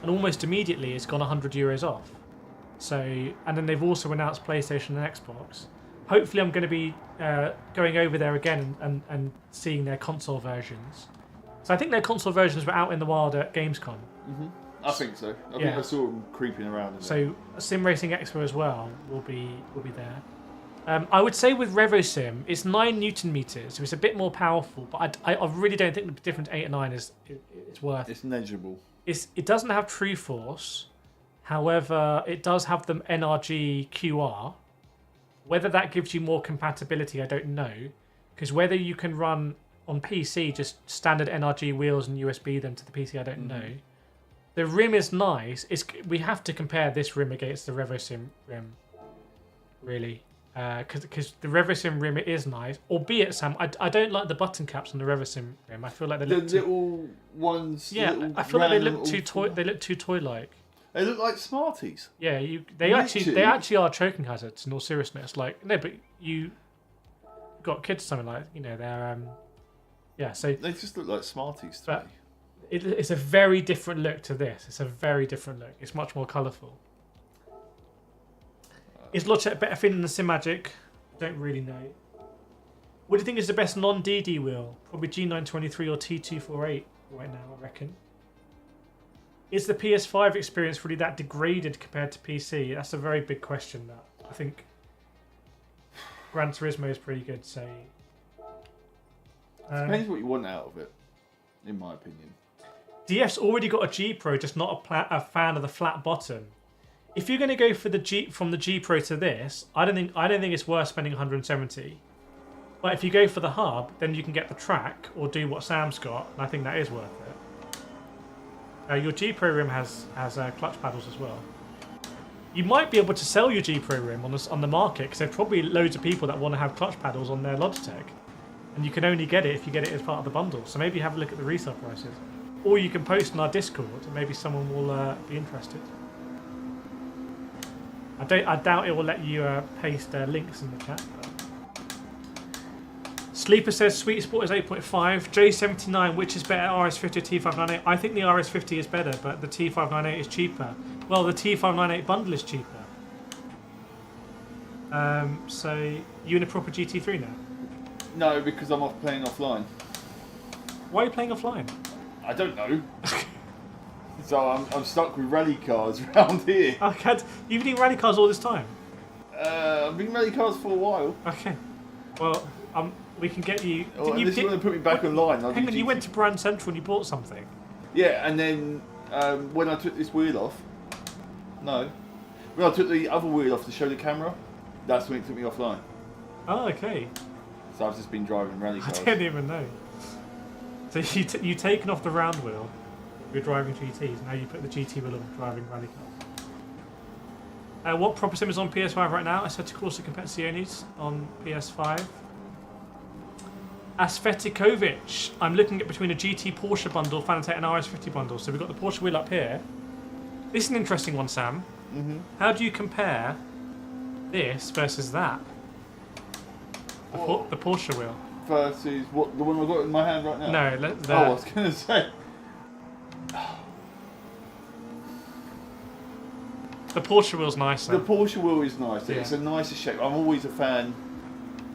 A: and almost immediately it's gone €100 off. So, and then they've also announced PlayStation and Xbox. Hopefully I'm going to be going over there again and seeing their console versions. So I think their console versions were out in the wild at Gamescom.
B: Mm-hmm. I think so. I think I saw them creeping around.
A: So Sim Racing Expo as well will be there. I would say with RevoSim, it's 9 Newton meters, so it's a bit more powerful. But I really don't think the difference 8 and 9 is worth.
B: It's negligible.
A: It doesn't have Trueforce, however, it does have the NRG QR. Whether that gives you more compatibility, I don't know, because whether you can run on PC just standard NRG wheels and USB them to the PC, I don't know. The rim is nice. We have to compare this rim against the RevoSim rim, really. Because the RevoSim rim, it is nice. Albeit, Sam, I don't like the button caps on the RevoSim rim. I feel like they look
B: the little ones.
A: Yeah, I feel like they look too toy. They look too toy-like.
B: They look like Smarties.
A: Yeah, they actually are choking hazards. In all seriousness, like no, but you got kids or something like they're So
B: they just look like Smarties to me.
A: It's a very different look to this. It's a very different look. It's much more colourful. Is Logitech better feeling than Simagic? Don't really know. What do you think is the best non-DD wheel? Probably G923 or T248 right now, I reckon. Is the PS5 experience really that degraded compared to PC? That's a very big question. That I think Gran Turismo is pretty good. So
B: depends what you want out of it, in my opinion.
A: DF's already got a G Pro, just not a fan of the flat bottom. If you're going to go for from the G Pro to this, I don't think it's worth spending 170. But if you go for the hub, then you can get the track or do what Sam's got, and I think that is worth it. Your G Pro rim has clutch paddles as well. You might be able to sell your G Pro rim on the market because there's probably loads of people that want to have clutch paddles on their Logitech, and you can only get it if you get it as part of the bundle. So maybe have a look at the resale prices, or you can post on our Discord, and maybe someone will be interested. I doubt it will let you paste links in the chat. But... Sleeper says Sweet Sport is 8.5. J79, which is better, RS50 or T598? I think the RS50 is better, but the T598 is cheaper. Well, the T598 bundle is cheaper. So, you in a proper GT3 now?
B: No, because I'm off playing offline.
A: Why are you playing offline?
B: I don't know. So I'm stuck with rally cars around here.
A: Okay, you've been in rally cars all this time?
B: I've been in rally cars for a while.
A: Okay. Well, we can get you...
B: Unless you want to put me back online.
A: Hang on, you went to Brand Central and you bought something?
B: Yeah, and then when I took this wheel off... No. When I took the other wheel off to show the camera, that's when it took me offline.
A: Oh, okay.
B: So I've just been driving rally cars.
A: I didn't even know. So you've taken off the round wheel, you're driving GTs, now you put the GT wheel on driving rally cars. What proper sim is on PS5 right now? Assetto Corsa Competiciones on PS5. Asvetikovic. I'm looking at between a GT Porsche bundle, Fanatec and RS50 bundle. So we've got the Porsche wheel up here. This is an interesting one, Sam.
B: Mm-hmm.
A: How do you compare this versus that? The Porsche wheel.
B: Versus what, the one I've got in my hand right now?
A: No,
B: I was going to say.
A: The Porsche wheel's nicer.
B: The Porsche wheel is nice.
A: Yeah.
B: It's a nicer shape. I'm always a fan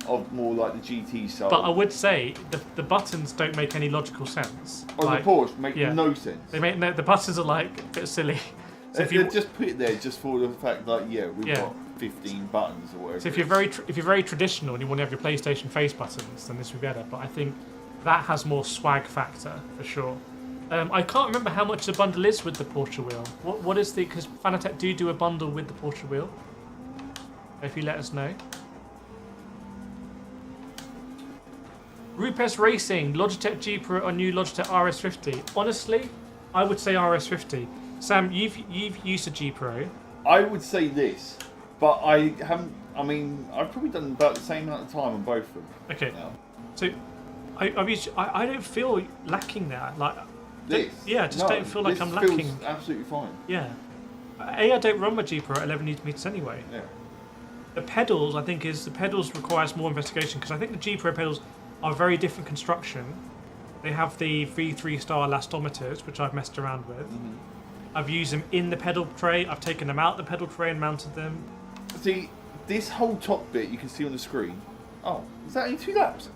B: of more like the GT style.
A: But I would say the buttons don't make any logical sense.
B: On the Porsche make no sense.
A: They make the buttons are like a bit silly. So
B: if you just put it there just for the fact that we've got 15 buttons or whatever.
A: So if you're very traditional and you want to have your PlayStation face buttons, then this would be better. But I think that has more swag factor for sure. I can't remember how much the bundle is with the Porsche wheel. What is the... Because Fanatec do a bundle with the Porsche wheel. If you let us know. Rupes Racing, Logitech G Pro or new Logitech RS50. Honestly, I would say RS50. Sam, you've used a G Pro.
B: I would say this, but I haven't. I mean, I've probably done about the same amount of time on both of them.
A: Okay.
B: Now.
A: So, I don't feel lacking there. Like
B: This?
A: Yeah, I just don't feel like I'm
B: feels
A: lacking.
B: Absolutely fine.
A: Yeah. I don't run my G Pro at 11 Newton meters anyway.
B: Yeah.
A: The pedals, I think, the pedals requires more investigation because I think the G Pro pedals are very different construction. They have the V3 style elastometers, which I've messed around with.
B: Mm-hmm.
A: I've used them in the pedal tray. I've taken them out the pedal tray and mounted them.
B: See, this whole top bit you can see on the screen. Oh, is that only 2 laps?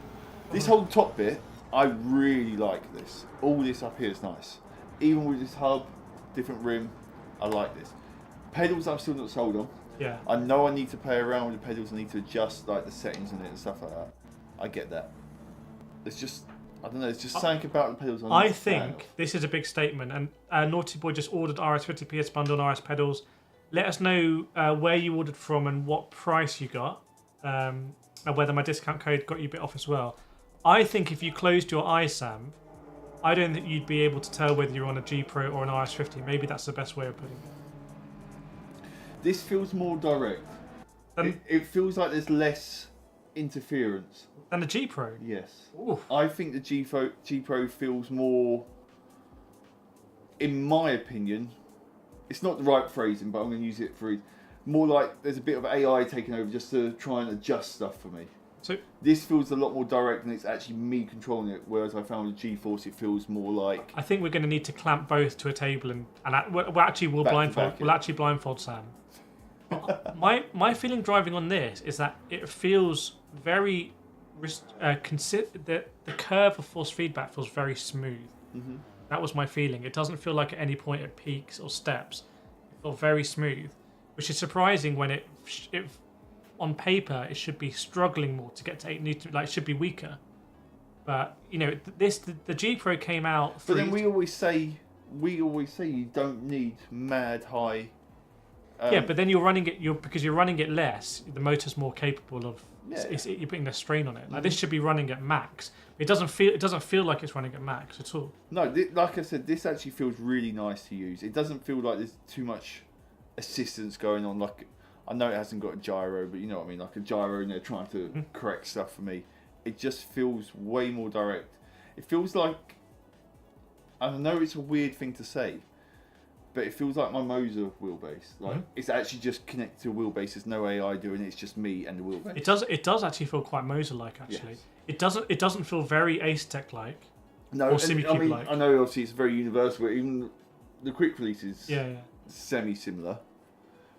B: This whole top bit, I really like this. All this up here is nice. Even with this hub, different rim, I like this. Pedals I'm still not sold on.
A: Yeah.
B: I know I need to play around with the pedals. I need to adjust like the settings in it and stuff like that. I get that. It's just, I don't know, it's just something about the pedals.
A: I think this is a big statement, and Naughty Boy just ordered RS50 PS bundle and RS pedals. Let us know where you ordered from and what price you got, and whether my discount code got you a bit off as well. I think if you closed your eyes, Sam, I don't think you'd be able to tell whether you're on a G Pro or an RS50. Maybe that's the best way of putting it.
B: This feels more direct. It feels like there's less interference.
A: Than the G Pro?
B: Yes.
A: Oof.
B: I think the G Pro feels more, in my opinion, it's not the right phrasing, but I'm going to use it for more like there's a bit of AI taking over just to try and adjust stuff for me.
A: So
B: this feels a lot more direct and it's actually me controlling it, whereas I found with G-Force it feels more like...
A: I think we're going to need to clamp both to a table and we'll actually blindfold Sam. my feeling driving on this is that it feels very... the curve of force feedback feels very smooth.
B: Mm-hmm.
A: That was my feeling. It doesn't feel like at any point at peaks or steps. It felt very smooth, which is surprising when it on paper it should be struggling more to get to 8 Newton. Like it should be weaker. But you know, the G Pro came out.
B: But then we always say you don't need mad high.
A: Yeah, but then you're running it. Because you're running it less. The motor's more capable of.
B: Yeah.
A: You're putting a strain on it. Like this should be running at max. It doesn't feel like it's running at max at all.
B: No, like I said, this actually feels really nice to use. It doesn't feel like there's too much assistance going on. Like I know it hasn't got a gyro, but you know what I mean. Like a gyro, and they're trying to correct stuff for me. It just feels way more direct. It feels like, I know it's a weird thing to say, but it feels like my Moser wheelbase. Like it's actually just connected to a wheelbase. There's no AI doing it. It's just me and the wheelbase.
A: It does actually feel quite Moser-like. Actually,
B: yes.
A: It doesn't feel very Ace-Tech-like.
B: No,
A: or SimiCube-like.
B: I know obviously it's very universal. But even the quick release is semi-similar.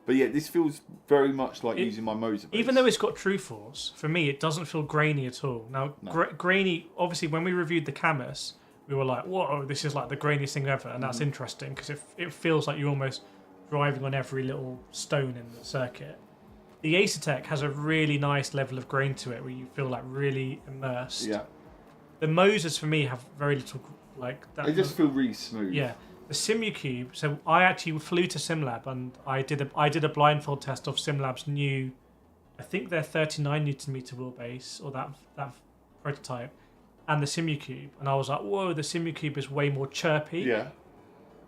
B: But yeah, this feels very much like using my Moser base.
A: Even though it's got Trueforce, for me it doesn't feel grainy at all. Now, grainy, obviously when we reviewed the Camus, we were like, whoa, this is like the grainiest thing ever. And that's interesting because it feels like you're almost driving on every little stone in the circuit. The Acertech has a really nice level of grain to it where you feel like really immersed. Yeah. The Mosers for me have very little like that.
B: They just feel really smooth.
A: Yeah. The SimuCube. So I actually flew to SimLab and I did a blindfold test of SimLab's new, I think their 39 Newton meter wheelbase or that prototype, and the SimuCube, and I was like, whoa, the SimuCube is way more chirpy.
B: Yeah.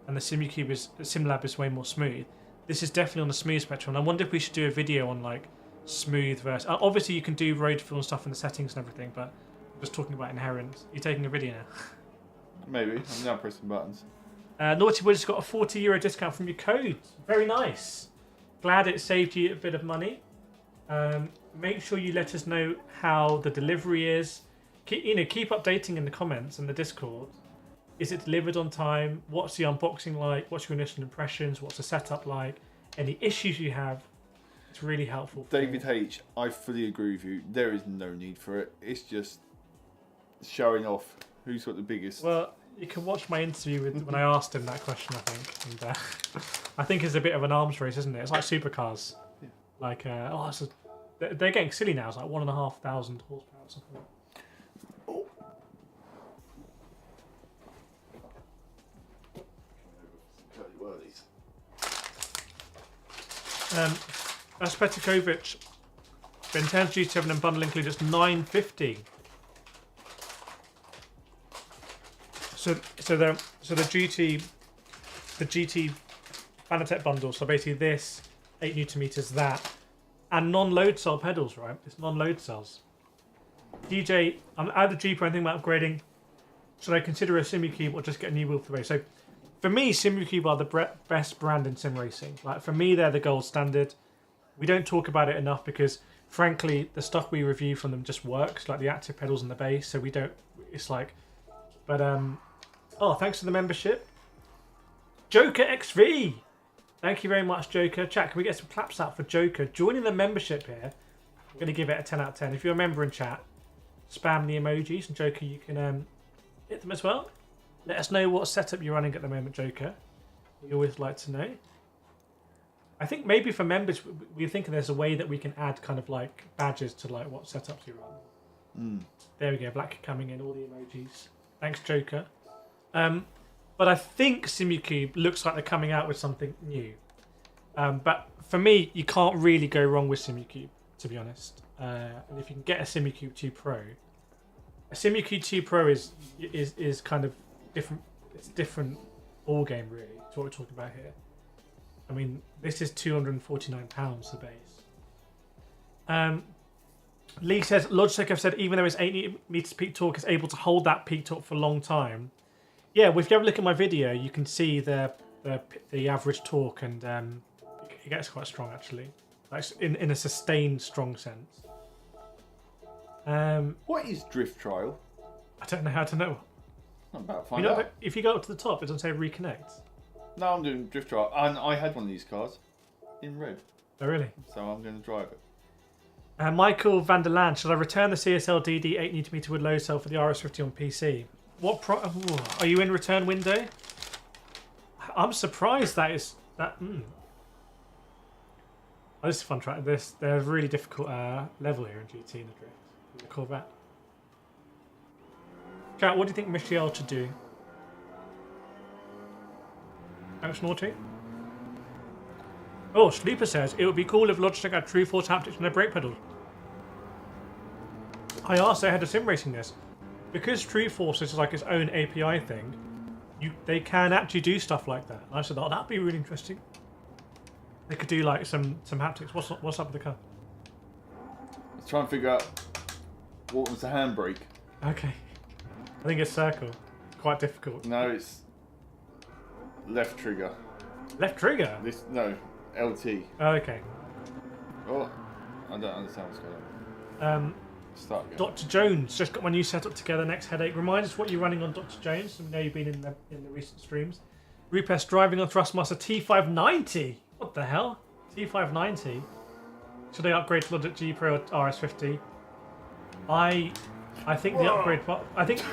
A: And the SimLab is way more smooth. This is definitely on the smooth spectrum. And I wonder if we should do a video on like smooth versus. Obviously, you can do road feel and stuff in the settings and everything, but I'm just talking about inherent. You're taking a video now.
B: Maybe. I'm now pressing buttons.
A: Naughty Boy just got a €40 discount from your code. Very nice. Glad it saved you a bit of money. Make sure you let us know how the delivery is. Keep updating in the comments and the Discord. Is it delivered on time? What's the unboxing like? What's your initial impressions? What's the setup like? Any issues you have? It's really helpful.
B: David H, I fully agree with you. There is no need for it. It's just showing off who's got the biggest.
A: Well, you can watch my interview when I asked him that question, I think. And I think it's a bit of an arms race, isn't it? It's like supercars. Yeah. Like, they're getting silly now. It's like 1,500 horsepower or something. Petikovic, Vintage G7 and bundle included, it's $950. the GT Fanatec bundle. So basically this 8 Newton meters, that, and non-load cell pedals, right? It's non-load cells. DJ, I'm out of the G Pro. I'm thinking about upgrading. Should I consider a SimuCube or just get a new wheel for the race? So for me, SimuCube are the best brand in sim racing. Like for me, they're the gold standard. We don't talk about it enough because, frankly, the stuff we review from them just works, like the active pedals and the bass. So we don't. It's like, but oh, thanks for the membership, Joker XV. Thank you very much, Joker. Chat, can we get some claps out for Joker joining the membership here? I'm going to give it a 10 out of 10. If you're a member in chat, spam the emojis, and Joker, you can hit them as well. Let us know what setup you're running at the moment, Joker. We always like to know. I think maybe for members, we're thinking there's a way that we can add kind of like badges to like what setups you run. There we go, Black coming in, all the emojis. Thanks, Joker. But I think SimuCube looks like they're coming out with something new. But for me, you can't really go wrong with SimuCube, to be honest. And if you can get a SimuCube 2 Pro, a SimuCube 2 Pro is kind of different. It's a different ball game, really. It's what we're talking about here. I mean, this is £249 the base. Lee says Logitech have said even though its 8 meters peak torque is able to hold that peak torque for a long time. Yeah, well, if you have a look at my video, you can see the average torque, and it gets quite strong actually, like in a sustained strong sense.
B: What is drift trial?
A: I don't know how to know.
B: I'm about to find out.
A: If you go up to the top, it doesn't say reconnect.
B: No, I'm doing drift trial, and I had one of these cars in red. Oh
A: really?
B: So I'm going to drive it.
A: Michael van der Land, should I return the CSL DD 8 Nm with load cell for the RS50 on PC? Are you in return window? I'm surprised that is that. Oh, this is a fun track. They're a really difficult level here in GT in the drift. The Corvette. Chat, what do you think Michelle should do? Thanks, Naughty. Oh, Sleeper says it would be cool if Logitech had Trueforce haptics on their brake pedals. I asked their head of sim racing this. Because Trueforce is like its own API thing, they can actually do stuff like that. And I said, oh, that'd be really interesting. They could do like some haptics. What's up with the car?
B: Let's try and figure out what was the handbrake.
A: Okay. I think it's circle. Quite difficult.
B: No, it's left trigger.
A: Left trigger?
B: No, LT.
A: Oh, okay.
B: Oh, I don't understand what's going on. Start again.
A: Dr. Jones just got my new setup together. Next headache. Remind us what you're running on Dr. Jones. We know you've been in the recent streams. Rupes driving on THRUSTMASTER T590. What the hell? T590. Should I upgrade to Logitech G Pro or RS50? I think the upgrade. I think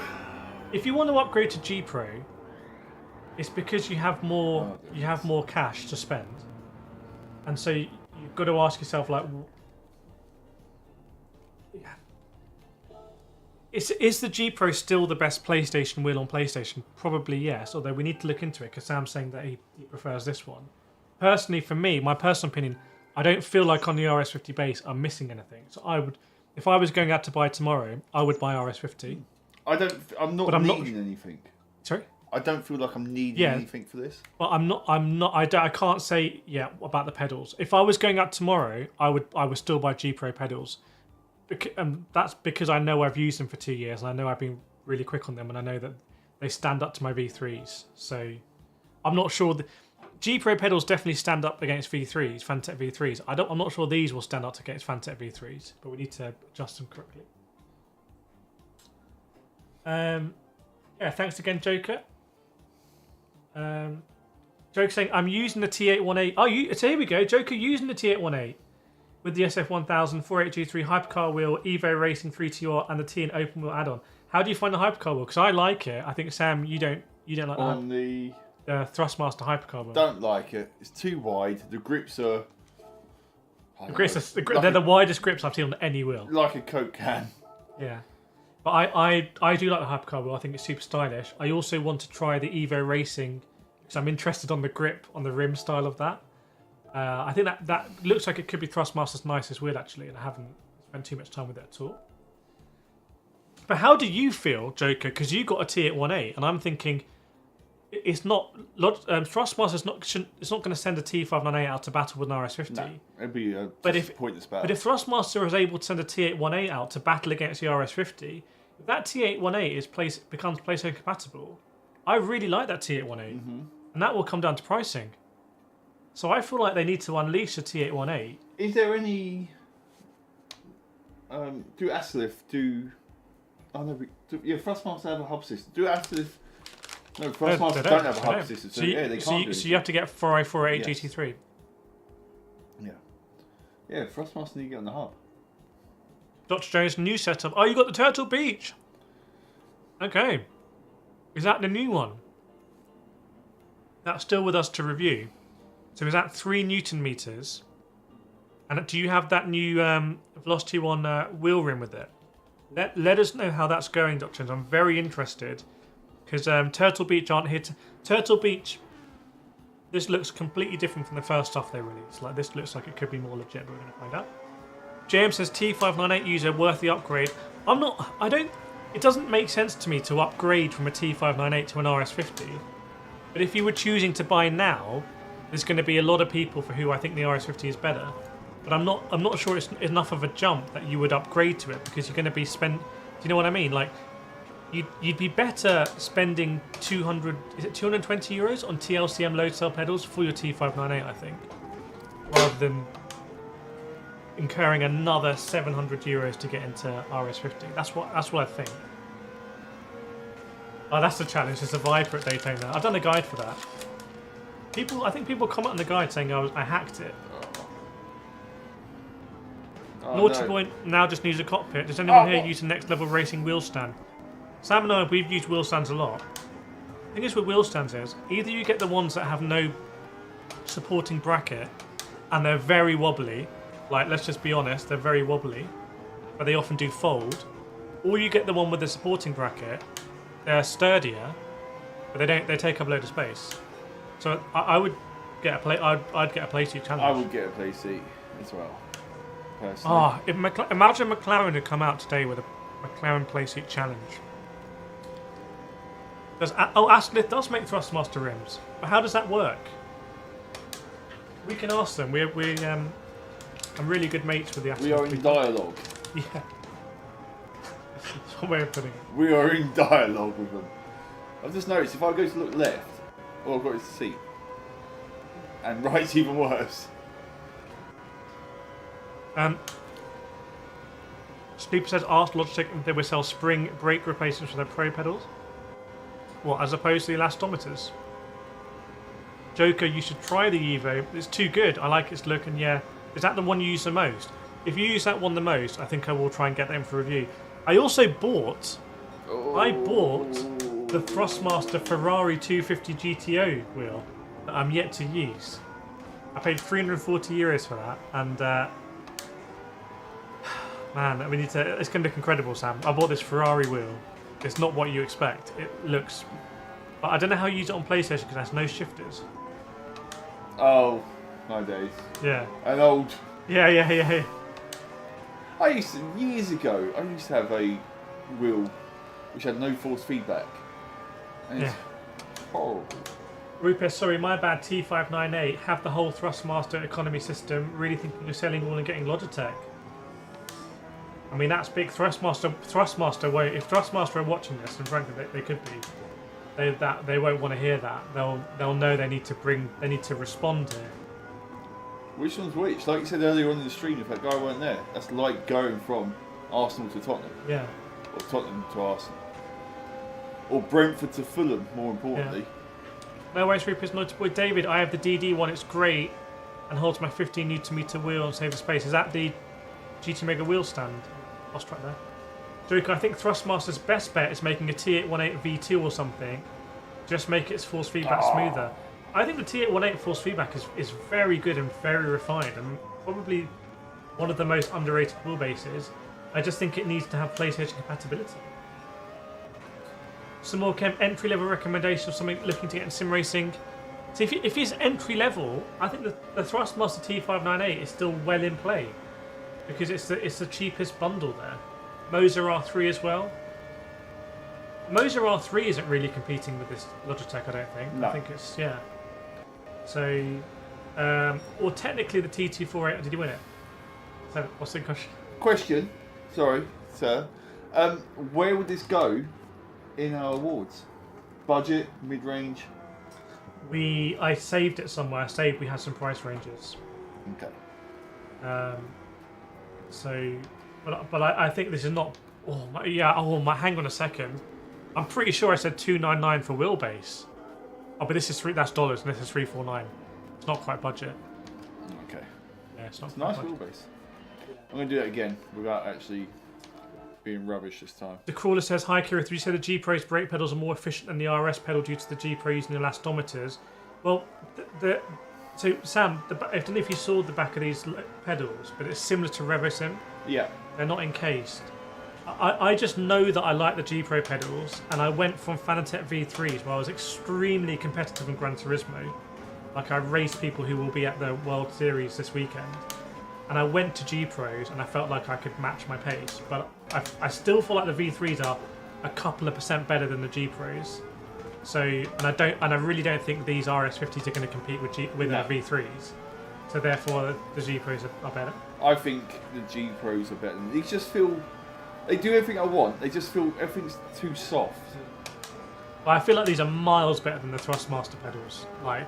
A: if you want to upgrade to G Pro, it's because you have more cash to spend, and so you've got to ask yourself like. Is the G Pro still the best PlayStation wheel on PlayStation? Probably yes, although we need to look into it because Sam's saying that he prefers this one. Personally, for me, my personal opinion, I don't feel like on the RS50 base I'm missing anything. So I would, if I was going out to buy tomorrow, I would buy RS50.
B: I'm not needing anything.
A: Sorry?
B: I don't feel like I'm needing anything for this.
A: Well, I can't say about the pedals. If I was going out tomorrow, I would still buy G Pro pedals. And that's because I know I've used them for 2 years and I know I've been really quick on them and I know that they stand up to my V3s. So I'm not sure. G Pro pedals definitely stand up against V3s, Fanatec V3s. I'm not sure these will stand up against Fanatec V3s, but we need to adjust them correctly. Yeah, thanks again, Joker. Joker saying, I'm using the T818. Oh, so here we go. Joker using the T818 with the SF1000, 48G3 Hypercar wheel, Evo Racing 3TR, and the T and open wheel add-on. How do you find the Hypercar wheel? Because I like it. I think, Sam, you don't like
B: on
A: that.
B: The
A: Thrustmaster Hypercar wheel.
B: Don't like it. It's too wide. The grips are...
A: They're the widest grips I've seen on any wheel.
B: Like a Coke can.
A: Yeah. But I do like the Hypercar wheel. I think it's super stylish. I also want to try the Evo Racing because I'm interested on the grip, on the rim style of that. I think that looks like it could be Thrustmaster's nicest wheel, actually, and I haven't spent too much time with it at all. But how do you feel, Joker? Because you got a T818, and I'm thinking it's not. Thrustmaster's not. It's not going to send a T598 out to battle with an RS50.
B: No, it'd be a pointless battle.
A: But if Thrustmaster is able to send a T818 out to battle against the RS50, if that T818 becomes PlayStation compatible, I really like that T818, and that will come down to pricing. So I feel like they need to unleash the T818.
B: Is there any? Do Aslith do? Oh no, Thrustmaster have a hub system. Do Aslith? No, Thrustmaster don't have a hub system. So yeah, they can't.
A: So you have to get 4848 GT3.
B: Yeah, Thrustmaster need to get on the hub.
A: Dr. Jones, new setup. Oh, you got the Turtle Beach. Okay, is that the new one? That's still with us to review. So is that 3 Newton meters? And do you have that new Velocity One wheel rim with it? Let us know how that's going, Dr. Jones. I'm very interested. Because Turtle Beach aren't here to... Turtle Beach, this looks completely different from the first stuff they released. Like, this looks like it could be more legit, but we're going to find out. James says, T598 user, worth the upgrade. It doesn't make sense to me to upgrade from a T598 to an RS50. But if you were choosing to buy now, there's going to be a lot of people for who I think the RS50 is better. But I'm not sure it's enough of a jump that you would upgrade to it, because you're going to be Do you know what I mean? Like, you'd be better spending 220 euros on TLCM load cell pedals for your T598, I think, rather than incurring another 700 euros to get into RS50. That's what I think. Oh, that's the challenge, to survive for at Daytona. I've done a guide for that. I think people comment on the guide saying I hacked it. Naughty Boy now just needs a cockpit. Does anyone here use a next level racing wheel stand? Sam and I, we've used wheel stands a lot. The thing is with wheel stands is, either you get the ones that have no supporting bracket and they're very wobbly, like, let's just be honest, they're very wobbly, but they often do fold, or you get the one with the supporting bracket, they're sturdier, but they take up a load of space. So I would get a play. I'd get a playseat challenge.
B: I would get a playseat as well. Personally.
A: Imagine McLaren had come out today with a McLaren playseat challenge. Aslith does make Thrustmaster rims, but how does that work? We can ask them. I'm really good mates with the Aslith.
B: We are in dialogue.
A: Yeah. That's one way of putting it.
B: We are in dialogue with them. I've just noticed if I go to look left, all I've got is the seat. And right's even worse.
A: Sleeper says, ask Logitech if they would sell spring brake replacements for their Pro pedals. What, as opposed to the elastometers? Joker, you should try the Evo. It's too good. I like its look, and yeah. Is that the one you use the most? If you use that one the most, I think I will try and get them for review. I also bought... I bought the Thrustmaster Ferrari 250 GTO wheel that I'm yet to use. I paid 340 euros for that, and man, it's going to look incredible, Sam. I bought this Ferrari wheel. It's not what you expect. It looks... But I don't know how you use it on PlayStation because it has no shifters.
B: Oh, my days.
A: Yeah.
B: An old...
A: Yeah.
B: Years ago, I used to have a wheel which had no force feedback. And it's horrible.
A: Rupert, sorry, my bad. T598 have the whole Thrustmaster economy system. Really thinking of selling all and getting Logitech. I mean, that's big. Thrustmaster won't. If Thrustmaster are watching this, and frankly they could be, they won't want to hear that. They'll know they need to respond here.
B: Which one's which? Like you said earlier on in the stream, if that guy weren't there, that's like going from Arsenal to Tottenham.
A: Yeah.
B: Or Tottenham to Arsenal. Or Brentford to Fulham, more importantly.
A: Yeah. No worries, Rupert. Naughty Boy David, I have the DD one. It's great and holds my 15 Nm wheel and saves space. Is that the GT Mega wheel stand? Lost track there. Joker, I think Thrustmaster's best bet is making a T818 V2 or something. Just make its force feedback smoother. I think the T818 force feedback is very good and very refined, and probably one of the most underrated wheelbases. I just think it needs to have PlayStation compatibility. Some more entry level recommendation of something looking to get in sim racing. So if it's entry level, I think the Thrustmaster T598 is still well in play because it's the cheapest bundle there. Moser R3 as well. Moser R3 isn't really competing with this Logitech, I don't think.
B: No.
A: I think it's, yeah. So, or technically the T248, did you win it? So, what's the question?
B: Question, sorry, sir. Where would this go in our awards? Budget, mid-range?
A: I saved it somewhere. I saved we had some price ranges.
B: Okay.
A: So, but I think this is not. Hang on a second. I'm pretty sure I said $299 for wheelbase. Oh, but this is that's dollars, and this is $349. It's not quite budget.
B: Okay.
A: Yeah, it's not.
B: It's
A: quite
B: nice
A: budget.
B: wheelbase. I'm gonna do that again without actually being rubbish this time.
A: The crawler says, "Hi, KIRETH'S. You said the G Pro's brake pedals are more efficient than the RS pedal due to the G Pro using elastometers." Well, so Sam, I don't know if you saw the back of these pedals, but it's similar to RevoSim.
B: Yeah.
A: They're not encased. I just know that I like the G Pro pedals, and I went from Fanatec V3s where I was extremely competitive in Gran Turismo. Like, I raced people who will be at the World Series this weekend. And I went to G Pros, and I felt like I could match my pace. But I still feel like the V3s are a couple of % better than the G Pros. So, and I really don't think these RS50s are going to compete with
B: No.
A: V3s. So therefore, the G Pros are better.
B: I think the G Pros are better. These just feel... They do everything I want. They just feel everything's too soft.
A: But I feel like these are miles better than the THRUSTMASTER pedals. Like,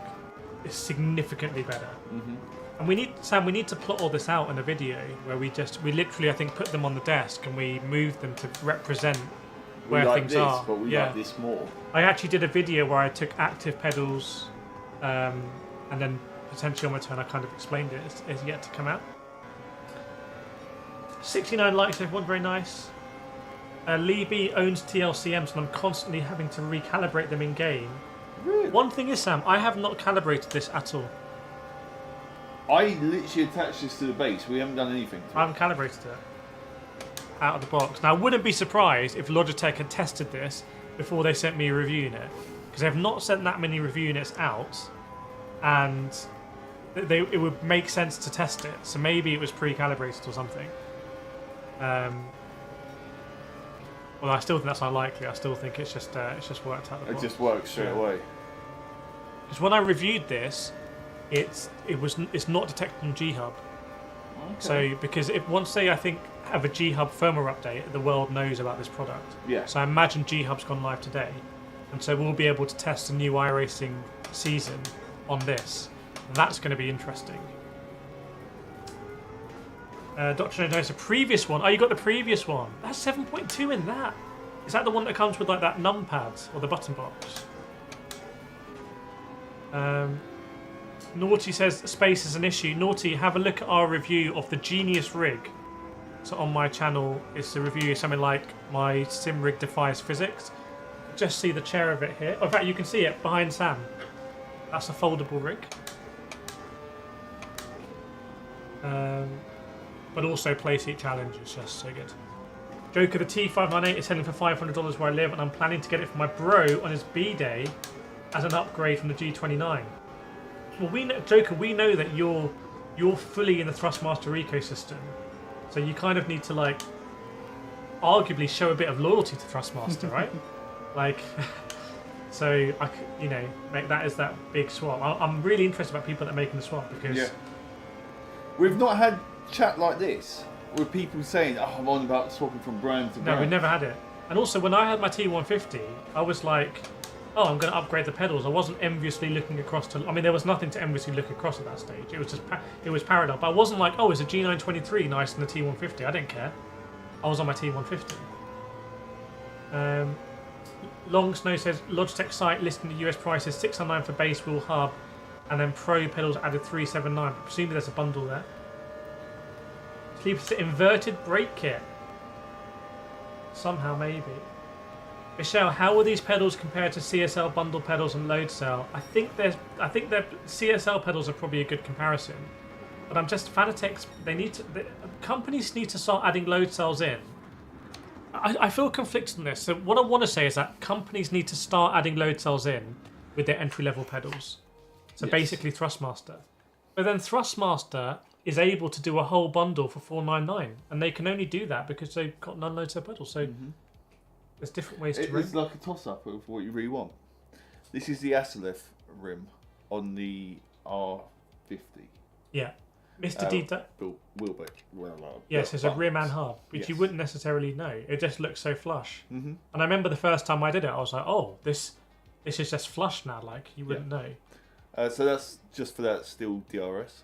A: it's significantly better.
B: Mm-hmm.
A: And we need to plot all this out in a video where we literally, I think, put them on the desk and we move them to represent where
B: we like
A: things
B: this,
A: are.
B: but we
A: Yeah.
B: like this more.
A: I actually did a video where I took active pedals, and then potentially on my turn I kind of explained it. It's yet to come out. 69 likes, everyone, very nice. Lee B owns TLCMs and I'm constantly having to recalibrate them in game.
B: Really?
A: One thing is, Sam, I have not calibrated this at all.
B: I literally attached this to the base. We haven't done anything to
A: I haven't calibrated it out of the box. Now, I wouldn't be surprised if Logitech had tested this before they sent me a review unit, because they've not sent that many review units out, and it would make sense to test it. So maybe it was pre-calibrated or something. Well, I still think that's unlikely. I still think it's just worked out the
B: it.
A: box.
B: It just works straight away.
A: Because when I reviewed this, it's not detected on G Hub.
B: Okay.
A: So because once they, I think, have a G Hub firmware update, the world knows about this product.
B: Yeah.
A: So I imagine G Hub's gone live today, and so we'll be able to test a new iRacing season on this. That's going to be interesting. Dr. No, it's a previous one. Oh, you got the previous one. That's 7.2 in that. Is that the one that comes with like that numpad or the button box? Naughty says space is an issue. Naughty, have a look at our review of the Genius rig. So on my channel, it's a review of something like my sim rig defies physics. Just see the chair of it here. Oh, in fact, you can see it behind Sam. That's a foldable rig. But also play seat challenge is just so good. Joker, the T598 is selling for $500 where I live, and I'm planning to get it for my bro on his B-day as an upgrade from the G29. Well, Joker, we know that you're fully in the THRUSTMASTER ecosystem, so you kind of need to like arguably show a bit of loyalty to THRUSTMASTER, right? Like, so make that as that big swap. I'm really interested about people that are making the swap because
B: we've not had chat like this with people saying, "Oh, I'm on about swapping from brand to brand."
A: No, we never had it. And also, when I had my T150, I was like, "Oh, I'm going to upgrade the pedals." I wasn't enviously looking across to. I mean, there was nothing to enviously look across at that stage. It was just it was parallel. But I wasn't like, "Oh, is a G923 nice than the T150?" I didn't care. I was on my T150. Long Snow says Logitech site listing the US prices $609 for base wheel hub, and then Pro pedals added $379. Presumably there's a bundle there. Sleeps inverted brake kit. Somehow, maybe. Michelle, how will these pedals compare to CSL bundle pedals and load cell? I think their CSL pedals are probably a good comparison, but I'm just Fanatec's. Companies need to start adding load cells in. I feel conflicted on this. So what I want to say is that companies need to start adding load cells in with their entry-level pedals. So basically THRUSTMASTER. But then THRUSTMASTER is able to do a whole bundle for $499, and they can only do that because they've got non-load cell pedals. So There's different ways to rim.
B: It's like a toss-up of what you really want. This is the Asilef rim on the R50.
A: Yeah. Mr. D.
B: Wheelbase.
A: Yes, there's a rim and hub, which you wouldn't necessarily know. It just looks so flush. Mm-hmm. And I remember the first time I did it, I was like, oh, this is just flush now. Like, you wouldn't know.
B: So that's just for that steel DRS.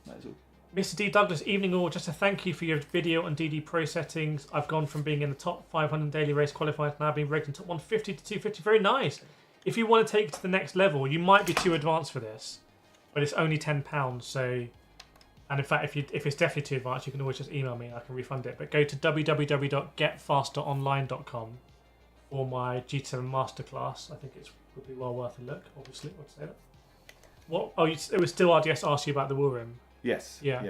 B: That's all.
A: Mr. D. Douglas, evening all. Just a thank you for your video on DD Pro settings. I've gone from being in the top 500 daily race qualifiers to now being ranked in top 150 to 250. Very nice. If you want to take it to the next level, you might be too advanced for this, but it's only £10. So, and in fact, if it's definitely too advanced, you can always just email me and I can refund it. But go to www.getfasteronline.com for my GT7 masterclass. I think it would be well worth a look. Obviously, I'd say that. What? Oh, it was still RDS asked you about the wheel rim.
B: Yes.
A: Yeah.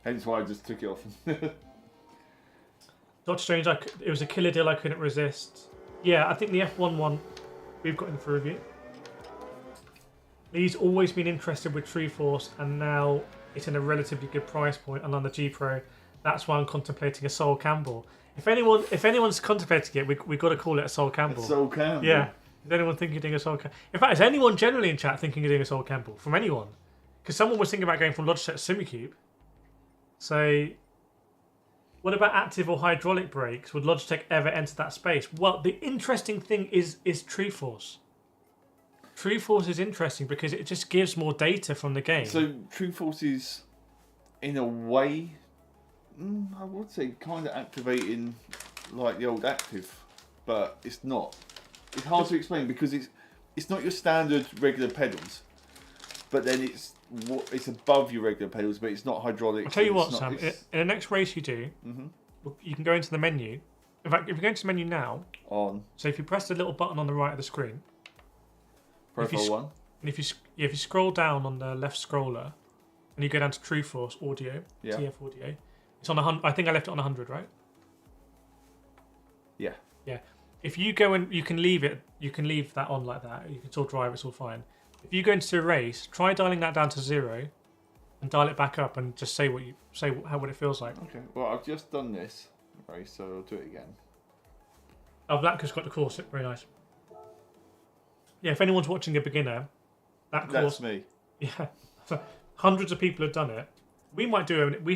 B: Hence why I just took it off.
A: Dr. Strange, it was a killer deal I couldn't resist. Yeah, I think the F1 one we've got in for review. Lee's always been interested with Trueforce, and now it's in a relatively good price point, and on the G Pro, that's why I'm contemplating a Sol Campbell. If anyone's contemplating it, we've got to call it a Sol Campbell.
B: A Sol Campbell.
A: Yeah. Is anyone thinking of doing a Sol Campbell? In fact, is anyone generally in chat thinking of doing a Sol Campbell? From anyone? Because someone was thinking about going from Logitech SimiCube. So, what about active or hydraulic brakes? Would Logitech ever enter that space? Well, the interesting thing is Trueforce. Trueforce is interesting because it just gives more data from the game.
B: So Trueforce is, in a way, I would say kind of activating like the old active, but it's not. It's hard to explain because it's not your standard regular pedals, but then it's above your regular pedals, but it's not hydraulic.
A: I'll tell you what, Sam. In the next race you do, you can go into the menu. In fact, if you go into the menu now, so if you press the little button on the right of the screen,
B: Profile 1,
A: and if you scroll down on the left scroller, and you go down to Trueforce Audio, TF Audio, it's on 100. I think I left it on 100, right?
B: Yeah.
A: Yeah. If you go and you can leave it, you can leave that on like that. You can still drive. It's all fine. If you go into a race, try dialing that down to 0, and dial it back up, and just say what it feels like.
B: Okay. Well, I've just done this race, so I'll do it again.
A: Oh, Black has got the course. Very nice. Yeah, if anyone's watching a beginner,
B: that's me.
A: Yeah, hundreds of people have done it. We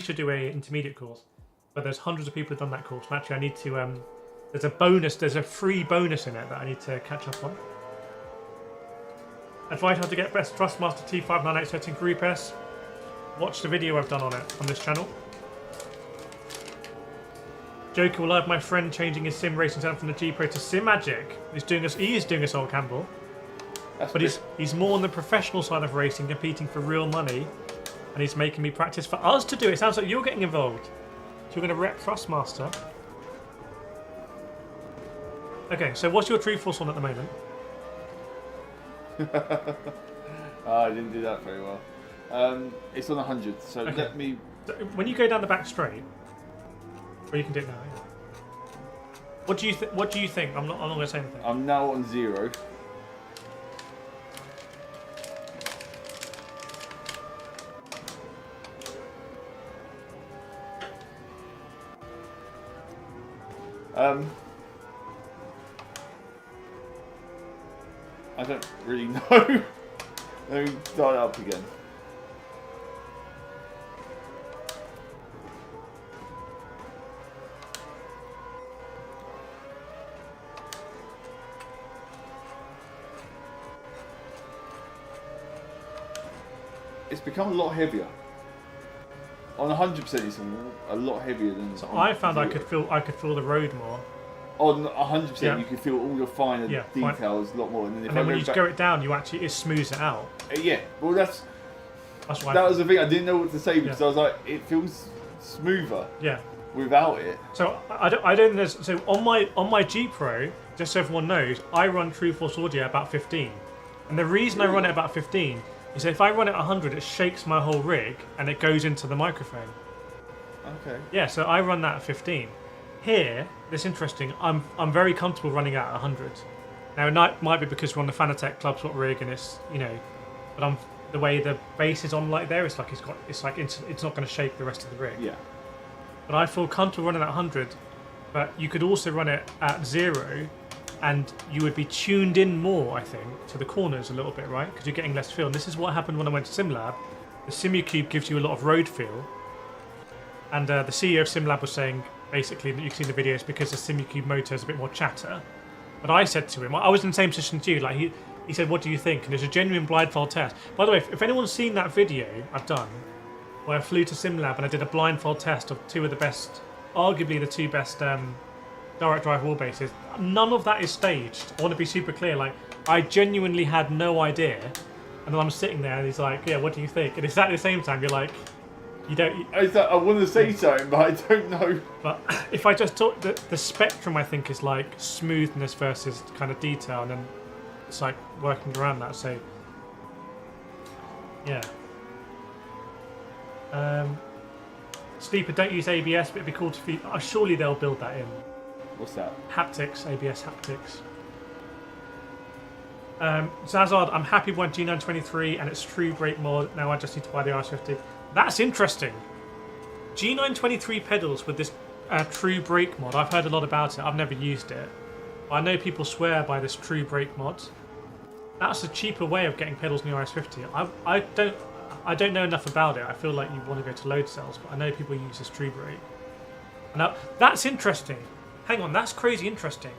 A: should do a intermediate course, but there's hundreds of people who've done that course. And actually, I need to. There's a bonus. There's a free bonus in it that I need to catch up on. Advise how to get best THRUSTMASTER T598 setting KIRETH'S. Watch the video I've done on it on this channel. Joker will have my friend changing his sim racing setup from the G Pro to SimMagic. He is doing a Sol Campbell. But he's more on the professional side of racing, competing for real money, and he's making me practice for us to do it. Sounds like you're getting involved. So you're going to rep THRUSTMASTER. Okay, so what's your Trueforce on at the moment?
B: I didn't do that very well. It's on 100, so okay. Let me...
A: When you go down the back straight, or you can do it now, yeah. What do you think? I'm not going to say anything.
B: I'm now on 0. I don't really know. Let me start up again. It's become a lot heavier. On 100%, it's a lot heavier than.
A: So I found 0. I could feel the road more.
B: On 100%, you can feel all the finer details a lot more.
A: And then when you go it down, it smooths it out.
B: Yeah, well that was the thing. I didn't know what to say because I was like, it feels smoother.
A: Yeah.
B: Without it.
A: So I don't know. So on my G Pro, just so everyone knows, I run Trueforce Audio about 15, and the reason I run it about 15 is that if I run it 100, it shakes my whole rig and it goes into the microphone.
B: Okay.
A: Yeah, so I run that at 15. Here, it's interesting. I'm very comfortable running at 100. Now it might be because we're on the Fanatec Club Spot rig and it's but the way the bass is on like there, it's not going to shake the rest of the rig.
B: Yeah.
A: But I feel comfortable running at 100. but you could also run it at 0, and you would be tuned in more, I think, to the corners a little bit, right? Because you're getting less feel. And this is what happened when I went to SimLab. The SimuCube gives you a lot of road feel, and the CEO of SimLab was saying basically that you can see the videos because the SimuCube motor is a bit more chatter. But I said to him, I was in the same position as you. Like he said, "What do you think?" And there's a genuine blindfold test. By the way, if anyone's seen that video I've done, where I flew to SimLab and I did a blindfold test of two of the best, arguably the two best direct drive wheelbases, none of that is staged. I want to be super clear. Like, I genuinely had no idea, and then I'm sitting there and he's like, "Yeah, what do you think?" And it's at the same time you're like, you don't.
B: I want to say something, but I don't know.
A: But if I just talk, the spectrum I think is like smoothness versus kind of detail, and then it's like working around that. So yeah. Sleeper, don't use ABS, but it'd be cool to feed. Oh, surely they'll build that in.
B: What's that?
A: Haptics, ABS haptics. Zazard, I'm happy with G923 and its true brake mod. Now I just need to buy the RS50. That's interesting. G923 pedals with this true brake mod. I've heard a lot about it. I've never used it. I know people swear by this true brake mod. That's a cheaper way of getting pedals in the RS50. I don't know enough about it. I feel like you want to go to load cells, but I know people use this true brake. Now that's interesting. Hang on, that's crazy interesting.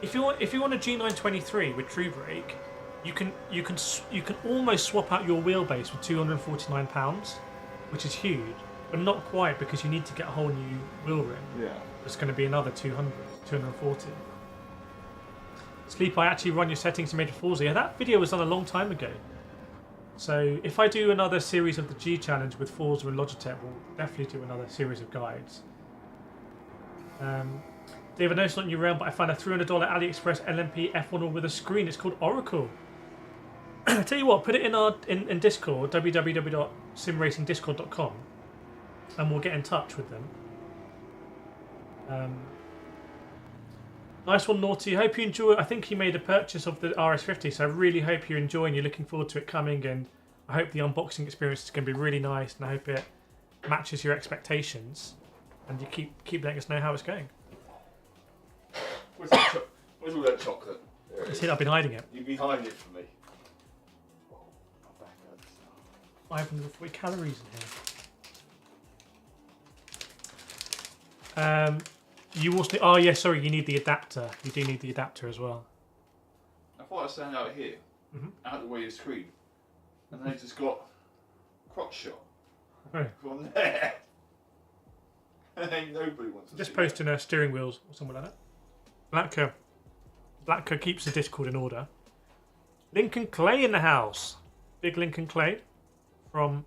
A: If you want a G923 with true brake, you can almost swap out your wheelbase with £249, which is huge, but not quite, because you need to get a whole new wheel rim.
B: Yeah.
A: It's going to be another 240. Sleep, I actually run your settings in Major Forza. Yeah, that video was done a long time ago. So if I do another series of the G Challenge with Forza and Logitech, we'll definitely do another series of guides. David, I know it's not in your realm, but I found a $300 AliExpress LMP F1 with a screen. It's called Oracle. I tell you what, put it in Discord, www.simracingdiscord.com, and we'll get in touch with them. Nice one, Naughty. Hope you enjoy. I think you made a purchase of the RS50, so I really hope you're enjoying. You're looking forward to it coming, and I hope the unboxing experience is going to be really nice, and I hope it matches your expectations. And you keep letting us know how it's going.
B: Where's all that chocolate?
A: You see, I've been hiding it.
B: You've been hiding it from me. Oh, my back hurts.
A: 540 calories in here. You also. Oh yeah, sorry. You need the adapter. You do need the adapter as well.
B: I thought I was standing out here, out the way of the screen, and then I just got crotch shot from there. And ain't nobody wants to
A: just posting steering wheels or something like that. Blacker keeps the Discord in order. Lincoln Clay in the house. Big Lincoln Clay from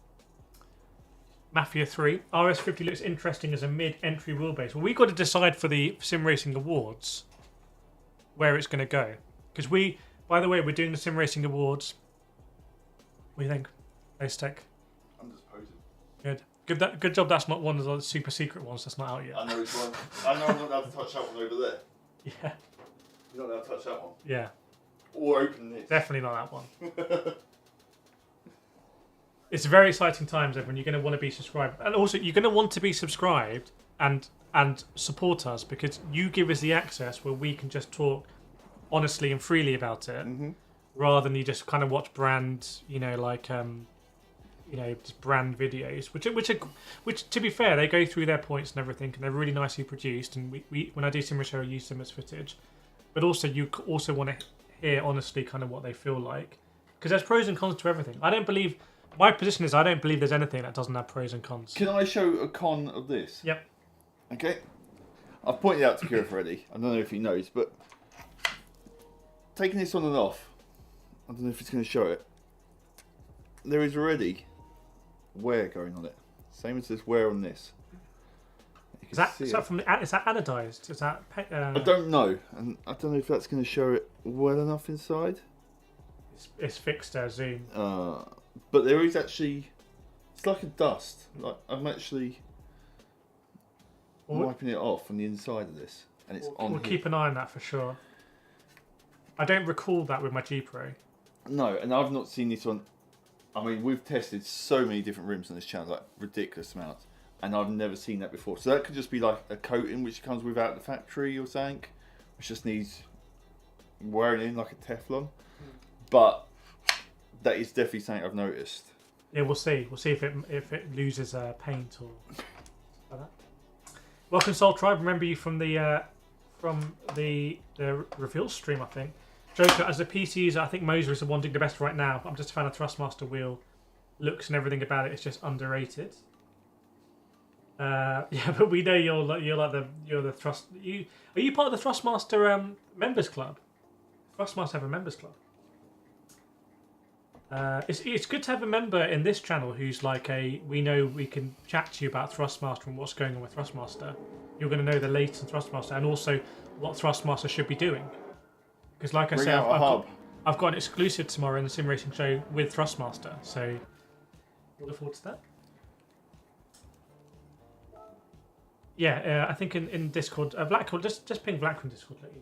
A: Mafia 3. RS50 looks interesting as a mid-entry wheelbase. Well, we've got to decide for the Sim Racing Awards where it's going to go. Because by the way, we're doing the Sim Racing Awards. What do you think? Ace Tech?
B: I'm just posing.
A: Good. Good job that's not one of the super secret ones that's not out yet.
B: I know it's one. I know I'm not allowed to touch that one over there.
A: Yeah.
B: You're not allowed to touch that one.
A: Yeah.
B: Or open this.
A: Definitely not that one. It's very exciting times, everyone. You're going to want to be subscribed. And also, you're going to want to be subscribed and support us, because you give us the access where we can just talk honestly and freely about it, rather than you just kind of watch brand, just brand videos, which to be fair, they go through their points and everything, and they're really nicely produced. And we when I do Sim Show, I use them as footage. But also, you also want to hear honestly kind of what they feel like, because there's pros and cons to everything. My position is I don't believe there's anything that doesn't have pros and cons.
B: Can I show a con of this?
A: Yep.
B: Okay. I've pointed out to Kireth already. I don't know if he knows, but taking this on and off, I don't know if it's going to show it. There is already wear going on it. Same as this wear on this.
A: Is that anodized? Is that?
B: I don't know, and I don't know if that's going to show it well enough inside.
A: It's fixed there, zoom.
B: But there is actually, it's like a dust. Like I'm actually wiping it off on the inside of this, and it's on.
A: We'll keep an eye on that for sure. I don't recall that with my G Pro.
B: No, and I've not seen this on. I mean, we've tested so many different rims on this channel, like ridiculous amounts. and I've never seen that before. So that could just be like a coating which comes without the factory or something, which just needs wearing in like a Teflon. But that is definitely something I've noticed.
A: Yeah, we'll see. We'll see if it loses paint or like that. Welcome, Soul Tribe. Remember you from the reveal stream, I think. Joker, as a PC user, I think Moser is the one doing the best right now. I'm just a fan of Thrustmaster wheel. Looks and everything about it is just underrated. Yeah, but we know you're the Thrust. Are you part of the Thrustmaster members club? Thrustmaster have a members club. It's good to have a member in this channel who's like we know we can chat to you about Thrustmaster and what's going on with Thrustmaster. You're going to know the latest on Thrustmaster and also what Thrustmaster should be doing. Because like I said, I've got an exclusive tomorrow in the sim racing show with Thrustmaster, so we'll look forward to that. Yeah, I think in Discord, Blackpool, just ping Blackpool in Discord, let you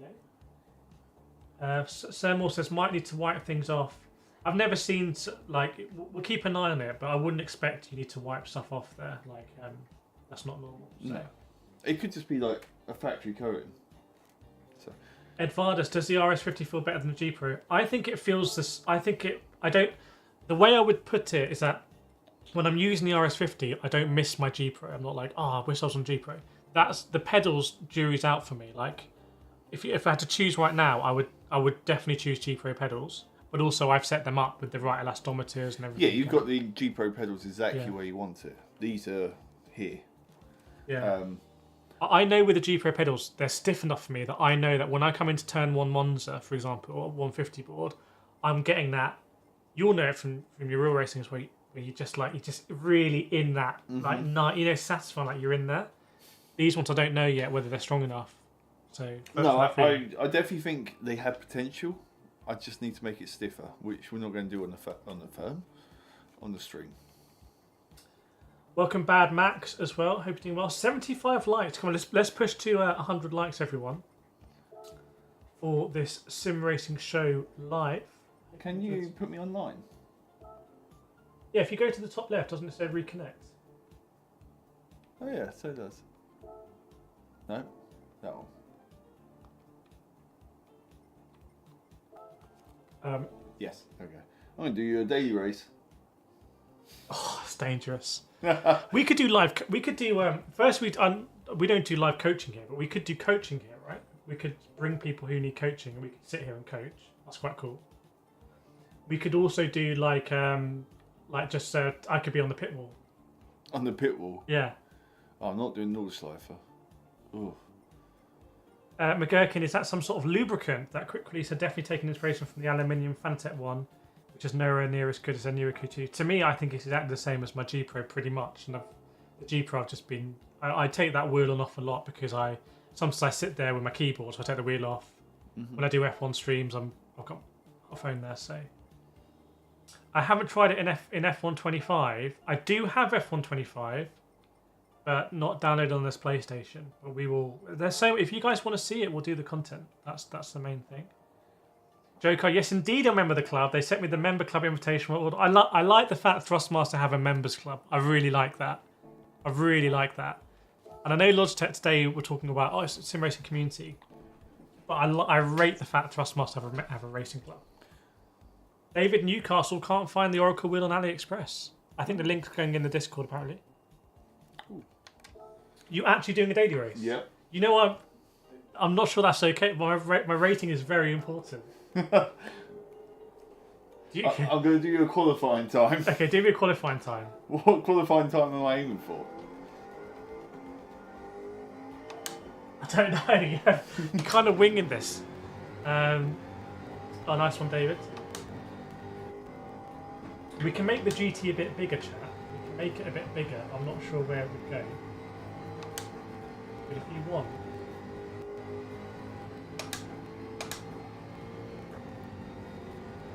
A: know. Sirmore says might need to wipe things off. I've never seen like we'll keep an eye on it, but I wouldn't expect you need to wipe stuff off there. Like that's not normal. So.
B: No, it could just be like a factory coating. So.
A: Ed Vardas, does the RS50 feel better than the G Pro? I think it feels this. I don't. The way I would put it is that when I'm using the RS50, I don't miss my G Pro. I'm not like, I wish I was on G Pro. That's the pedals. Jury's out for me. Like, if I had to choose right now, I would definitely choose G Pro pedals. But also, I've set them up with the right elastometers and everything.
B: Yeah, you've got the G Pro pedals exactly where you want it. These are here.
A: Yeah. I know with the G Pro pedals, they're stiff enough for me that I know that when I come into turn 1 Monza, for example, or 150 board, I'm getting that. You'll know it from your real racing as well. Where you're just really in that, satisfying, like you're in there. These ones I don't know yet whether they're strong enough. So
B: no, I definitely think they have potential. I just need to make it stiffer, which we're not going to do on the string.
A: Welcome, Bad Max, as well. Hope you're doing well. 75 likes. Come on, let's push to 100 likes, everyone, for this sim racing show live.
B: Can you put me online?
A: Yeah, if you go to the top left, doesn't it say reconnect?
B: Oh yeah, so it does. No, that one. Yes. Okay. I'm gonna do you a daily race.
A: Oh, it's dangerous. We could do live. We could do first. We don't do live coaching here, but we could do coaching here, right? We could bring people who need coaching, and we could sit here and coach. That's quite cool. We could also do like just I could be on the pit wall.
B: On the pit wall.
A: Yeah.
B: Oh, I'm not doing Nordschleifer. Ooh.
A: McGurkin, is that some sort of lubricant? That quick release are definitely taking inspiration from the aluminium Fanatec one, which is nowhere near as good as their newer Q2. To me, I think it's exactly the same as my G Pro, pretty much. And the G Pro, I've just been. I take that wheel on off a lot because sometimes I sit there with my keyboard, so I take the wheel off. Mm-hmm. When I do F1 streams, I've got my phone there, so. I haven't tried it in F125. I do have F125. But not downloaded on this PlayStation. But we will. If you guys want to see it, we'll do the content. That's the main thing. Joker, yes, indeed, I remember the club. They sent me the member club invitation. I like the fact Thrustmaster have a members club. I really like that. And I know Logitech today we're talking about it's a sim racing community, but I rate the fact Thrustmaster have a racing club. David Newcastle can't find the Oracle wheel on AliExpress. I think the link's going in the Discord apparently. You actually doing a daily race?
B: Yeah.
A: You know I'm not sure that's okay. My rating is very important.
B: I'm going to do you a qualifying time.
A: Okay, do me a qualifying time.
B: What qualifying time am I aiming for?
A: I don't know. Yeah, you're kind of winging this. Oh, nice one, David. We can make the GT a bit bigger, chat. We can make it a bit bigger. I'm not sure where it would go. But if you want,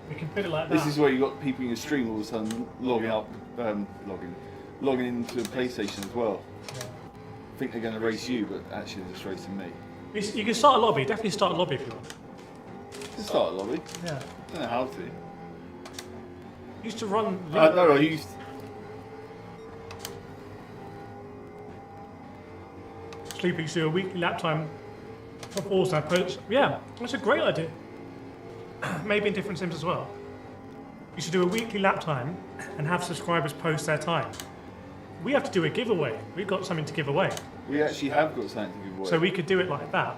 A: we can put it like that.
B: This is where you got people in your stream all of a sudden logging into PlayStation as well.
A: Yeah.
B: Think they're going to race you, but actually they're just racing me.
A: You can start a lobby. Definitely start a lobby if you want.
B: Just start a lobby.
A: Yeah.
B: I don't know how to.
A: Used to run.
B: No, I used.
A: Sleepy to do a weekly lap time for Forza posts. Yeah, that's a great idea. Maybe in different sims as well. You should do a weekly lap time and have subscribers post their time. We have to do a giveaway. We've got something to give away.
B: We actually have got something to give away.
A: So we could do it like that.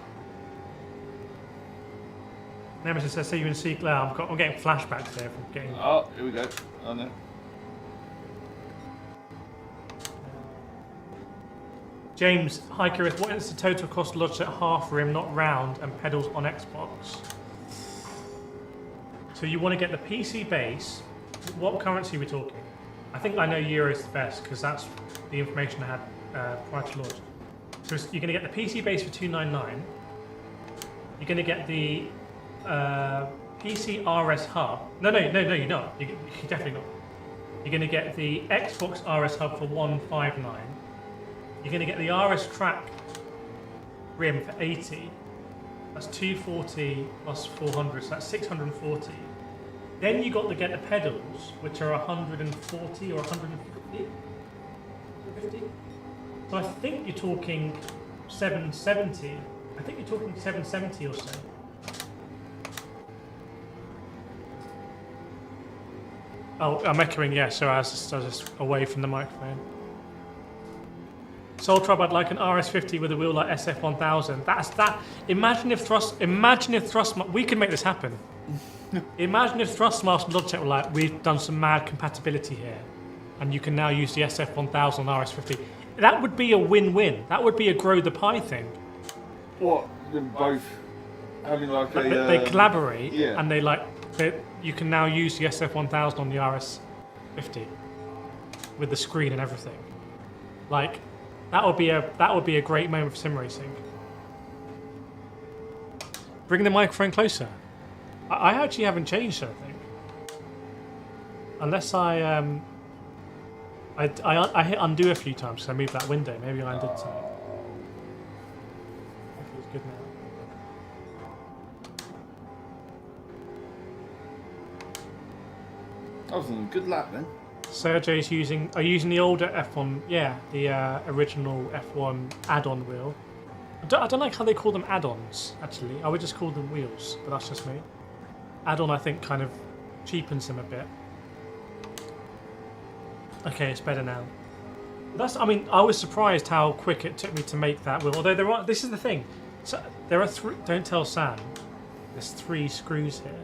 A: Nemesis says, see you in Sea Cloud. I'm getting flashbacks there from getting...
B: Oh, here we go. Oh no.
A: James, hi Kireth, what is the total cost of Logitech half rim, not round, and pedals on Xbox? So you want to get the PC base. What currency are we talking? I think I know Euros is best because that's the information I had prior to launch. So you're going to get the PC base for $299. You're going to get the PC RS hub. No, you're not. You're definitely not. You're going to get the Xbox RS hub for $159. You're going to get the RS track rim for 80. That's 240 plus 400, so that's 640. Then you got to get the pedals, which are 140 or 150. 150? So I think you're talking 770. I think you're talking 770 or so. Oh, I'm echoing, yeah, so I was just away from the microphone. Soul Tribe, I'd like an RS50 with a wheel like SF1000. That's that. Imagine if we can make this happen. Imagine if THRUSTMASTER and Logitech were like, we've done some mad compatibility here, and you can now use the SF1000 on RS50. That would be a win-win. That would be a grow the pie thing.
B: What? Them both having like a...
A: They collaborate,
B: yeah.
A: and you can now use the SF1000 on the RS50 with the screen and everything. Like, that would be a great moment for sim racing. Bring the microphone closer. I actually haven't changed anything, unless I hit undo a few times because I moved that window. Maybe I undid something. Hopefully it's good now.
B: That was a good lap then.
A: Sergio's using the older F1, yeah, the original F1 add-on wheel. I don't like how they call them add-ons. Actually, I would just call them wheels, but that's just me. Add-on, I think, kind of cheapens them a bit. Okay, it's better now. I mean, I was surprised how quick it took me to make that wheel. Although this is the thing. So there are three. Don't tell Sam. There's 3 screws here.